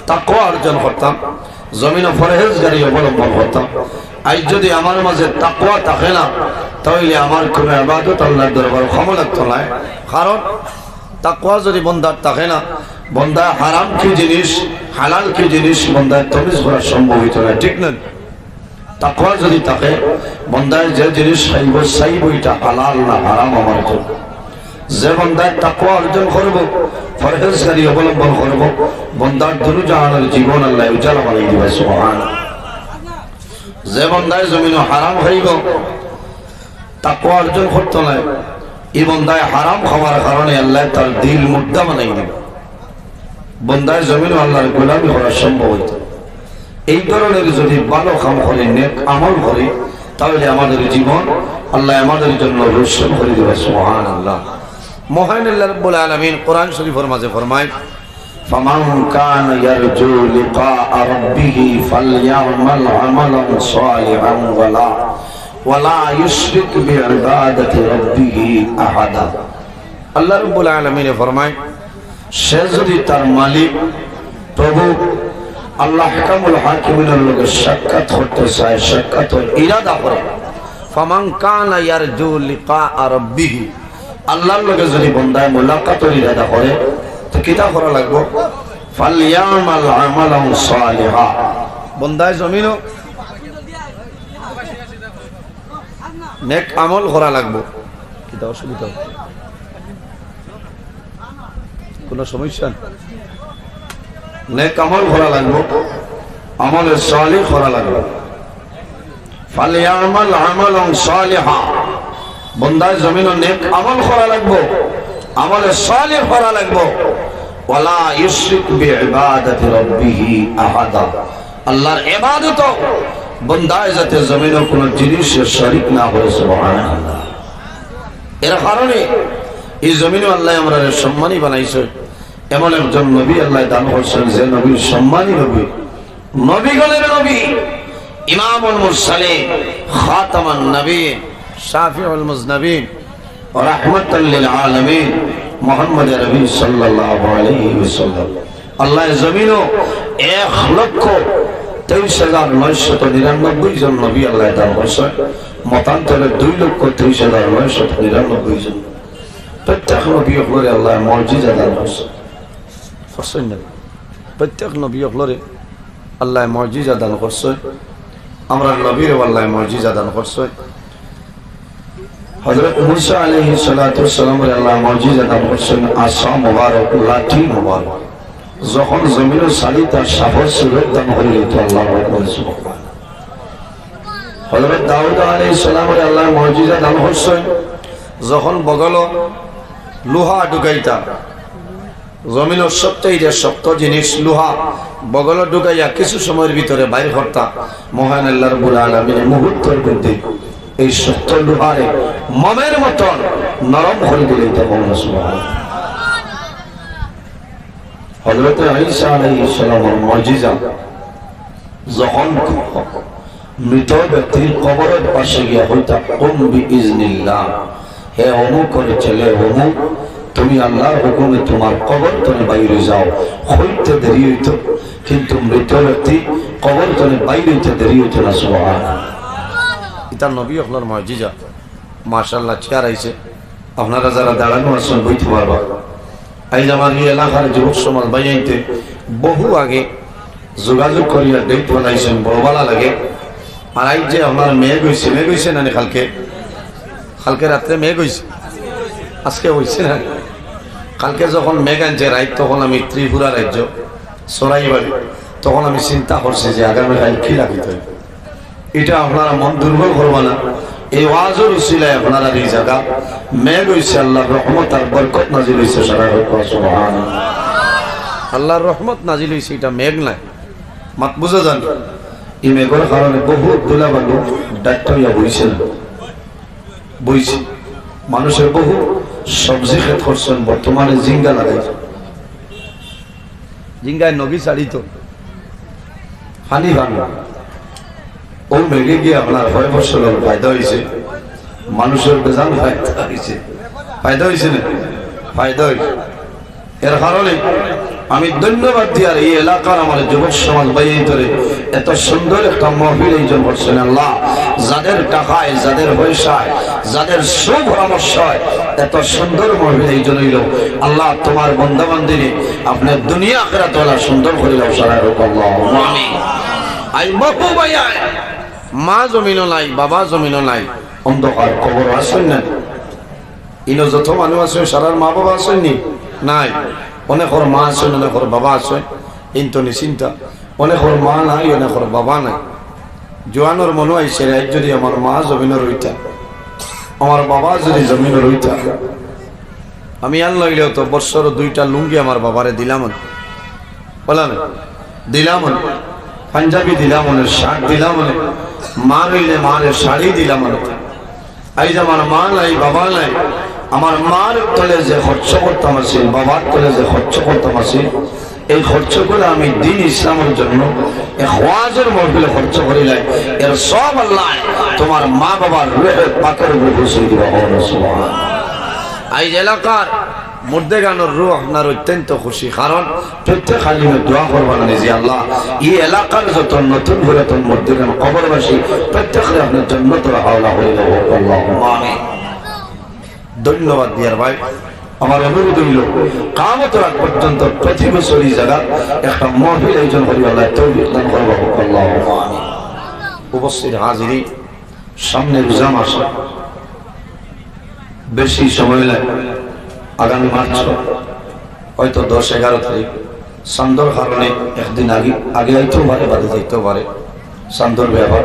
তাকওয়া অর্জন করতাম জমিনে পরহেজগারি অবলম্বন করতাম আজ যদি আমার মাঝে তাকওয়া থাকে না তাহলে আমার কোনো ইবাদত আল্লাহর দরবারে ক্ষমা লাগতো না কারণ তাকওয়া যদি বন্দার থাকে না বন্দা হারাম কি জিনিস হালাল কি জিনিস বন্দার তমিজ করা সম্ভব হইতো না ঠিক না তাকওয়া যদি থাকে বন্দায় যে জিনিস খাইব চাইব এটা হালাল না হারাম আমার জন্য যে বন্দায় তাকওয়া অর্জন করব পরহেজগারি অবলম্বন করব বন্দার দুনিয়ার জীবন আল্লাহ উজালা বানাই দিবে সুবহানাল্লাহ যে বন্দায় জমিন হারাম খাইব তাকওয়া অর্জন করতে না এই বন্দায় হারাম খাওয়ার কারণে আল্লাহ তার দিল মুর্দা বানাই দিবে বন্দায় জমিন আল্লাহর গোলামি করা সম্ভব হইতো এই ধরনের যদি ভালো কাম করে নেক আমল করে তাহলে আমাদের জীবন আল্লাহ আমাদের জন্য রোশন করে দেবে সুবহানাল্লাহ মহান আল্লাহ রাব্বুল আলামিন কোরআন শরীফের মাঝে ফরমায় ফামান কানা ইয়ারজু লিকা রাব্বিহি ফালইয়ামাল আমালান সালিহান ওয়ালা ইউশরিক বিইবাদাতি রাব্বিহি আহাদা আল্লাহ রাব্বুল আলামিন ফরমায় সে যদি তার মালিক প্রভু আল্লাহ হাকামুল হাকিমিনের লগে সাক্ষাৎ করতে চায় সাক্ষাতের ইরাদা করে ফামান কানা ইয়ারজু লিকা রাব্বিহি আল্লাহর লগে যদি বান্দায় মুলাকাতের ইরাদা করে তো কিটা করা লাগবে ফালইয়ামাল আমালান সালিহা বান্দায় জমিনও নেক আমল করা লাগবে কিটা অসুবিধা কোনো সমস্যা নেক আমল করা লাগবে আমলে সালিহ করা লাগবে ফালইয়ামাল আমালান সালিহা বন্দায় জমিন নেক আমল করা লাগবে আমলে সালেহ করা লাগবে ওয়ালা ইউশরিক বিইবাদাতি রাব্বিহি আহাদা আল্লাহর ইবাদত বান্দায় যাতে জমিনে কোনো জিনিসের শরীক না হয় সুবহানাল্লাহ এর কারণে এই জমিনে আল্লাহ আমাদের সম্মানী বানাইছে এমন একজন নবী আল্লাহ দান করেছেন যে নবীর সম্মানী নবী নবীগণের নবী ইমামুল মুরসালিন খাতামান নবীন শাফিউল মুজনবিন রাহমাতাল লিল আলামিন মুহাম্মদ নবী সাল্লাল্লাহু আলাইহি ওয়াসাল্লাম আল্লাহ জমিনে 1,23,999 জন নবী আল্লাহ দান করেছেন মতান্তরে 2,23,999 জন প্রত্যেক নবী হলরে আল্লাহ মুজিজা দান করেছেন প্রত্যেক নবী হলরে আল্লাহ মুজিজা দান করছে আমরা নবীর আল্লাহ মুজিজা দান করছে হযরত মুসা আলাইহিস সালাতু ওয়াস সালাম আল্লাহ মুজিজা দান করছেন আসা মুবারক লাঠি মুবারক যখন জমিনের সালিতা সাহস সুরত দান হইল তো আল্লাহ আকবার সুবহানাল্লাহ হযরত দাউদ আলাইহিস সালাম আল্লাহ মুজিজা দান করছেন যখন বগল লোহা ঢুকাইতা জমিনের সবচেয়ে শক্ত জিনিস লোহা বগল ঢুকাইয়া কিছু সময়ের ভিতরে বাইরে করতা মহান আল্লাহ রাব্বুল আলামিনের মুহূর্তের মধ্যে এই শক্ত লোহারে মমের মতন নরম করে দিলেন তখন সুবহানাল্লাহ হযরত ঈসা আলাইহিস সালামের মুজিজা যখন মৃত ব্যক্তির কবরের পাশে গিয়া হইতা কুম বিইজনিল্লাহ হে অমুক করে ছেলে অমুক তুমি আল্লাহর হুকুমে তোমার কবর তলে বাইরে যাও হইতে দেরি হইতো কিন্তু মৃত ব্যক্তি কবর তলে বাইরে হইতে দেরি হইতো না সুবহানাল্লাহ এটা নবী আপনার মুজিজা মাশাআল্লাহ চেয়ার আইছে আপনারা যারা দাঁড়ানো আছেন বইতে পারবা আজ আমার এই এলাকার যুবক সমাজ বাইতে বহু আগে যোগাযোগ করিয়া ডেট বানাইছেন বড় ভালো লাগে আর আজ যে আমার মেয়ে গইছে না কালকে রাত্রে মেঘ হয়েছে আজকে হয়েছে না কালকে যখন মেঘ আনছে রাত তখন আমি ত্রিপুরা রাজ্য সরাইবাড়ি তখন আমি চিন্তা করছি যে আগামীকাল কি রাখিতে এটা আপনারা মন দুর্বল করবা না এই ওয়াজের উসিলায় আপনারা এই জায়গা মেঘ হয়েছে আল্লাহর রহমত আর বরকত নাজিল হয়েছে সারা সুবহানাল্লাহ আল্লাহর রহমত নাজিল হয়েছে এটা মেঘ নাই মাত বুঝা যান এই মেঘের কারণে বহু দুলাবালু ডাক্তার বইছে না বইছে মানুষের বহু সবজি খেত করছেন বর্তমানে জিঙ্গা লাগাইছে জিঙ্গায় নবী ছাড়িত হানি ভাঙা ও মেঘে গিয়ে আপনার 6 বছরের ফায়দা হয়েছে মানুষের বেজান ফায়দা হয়েছে না ফায়দা হয়েছে এর কারণে আমি ধন্যবাদ দিই আর এই এলাকার আমার যুবক সমাজ বাইরে ধরে এত সুন্দর একটা মাহফিল আয়োজন করছেন আল্লাহ যাদের টাকায় যাদের পয়সায় যাদের সুপরামর্শয় এত সুন্দর মাহফিল আয়োজন হইল আল্লাহ তোমার বান্দা বান্দিরে আপনি দুনিয়া আখিরাত ওয়ালা সুন্দর করে দাও সারা আল্লাহুম্মা আমিন আই বাপু ভাইয়া মা জমিনও নাই বাবা জমিনও নাই অন্ধকার কবর আছেন না ইনো যত মানুষ আছে সারার মা বাবা আছেন নি নাই অনেকের মা আছে অনেকের বাবা আছে কিন্তু নিশ্চিন্তা অনেকের মা নাই অনেকের বাবা নাই জোয়ানোর মনে আইসে যদি আমার মা জমিনে রইতা আমার বাবা যদি জমিনে রইতা আমি আর লইলেও তো বৎসর 2টা লুঙ্গি আমার বাবারে দিলাম বলেন দিলাম পাঞ্জাবি দিলাম শার্ট দিলাম মা রইলে মারে শাড়ি দিলাম আইজ আমার মা নাই বাবা নাই আমার মার তলে যে খরচ করতাম আছে বাবার তলে যে খরচ করতাম আছে এই খরচগুলো আমি দিন ইসলামের জন্য ওয়াজের মাহফিলে খরচ করিলাই এর সব আল্লাহ তোমার মা বাবার রূহের পাকের উপর বসিয়ে দিবা সুবহানাল্লাহ আইজ এলাকার মুর্দে গানোর রূহ আপনার অত্যন্ত খুশি কারণ প্রত্যেক আলিমে দোয়া করবেন যে আল্লাহ এই এলাকার যত নতুন পুরাতন মুর্দে গান কবরবাসী প্রত্যেকরে আপনার জান্নাতের হাওলা হয়ে যাবো আল্লাহুম্মা আমিন ধন্যবাদ দিয়ার ভাই আমার অনুরোধ হইল কিয়ামত রাত পর্যন্ত প্রতি বছর এই জায়গা একটা মাহফিল আয়োজন করি আল্লাহ তৌফিক দান করবে আল্লাহুম্মা আমিন উপস্থিত হাজিরি সামনে রোজা মাস বেশি সময় লাগে আগামী মার্চ হয়তো 10-11 তারিখ সান্দর কারণে একদিন আগে আইতেও পারে বাদে যাইতেও পারে সান্দর ব্যাপার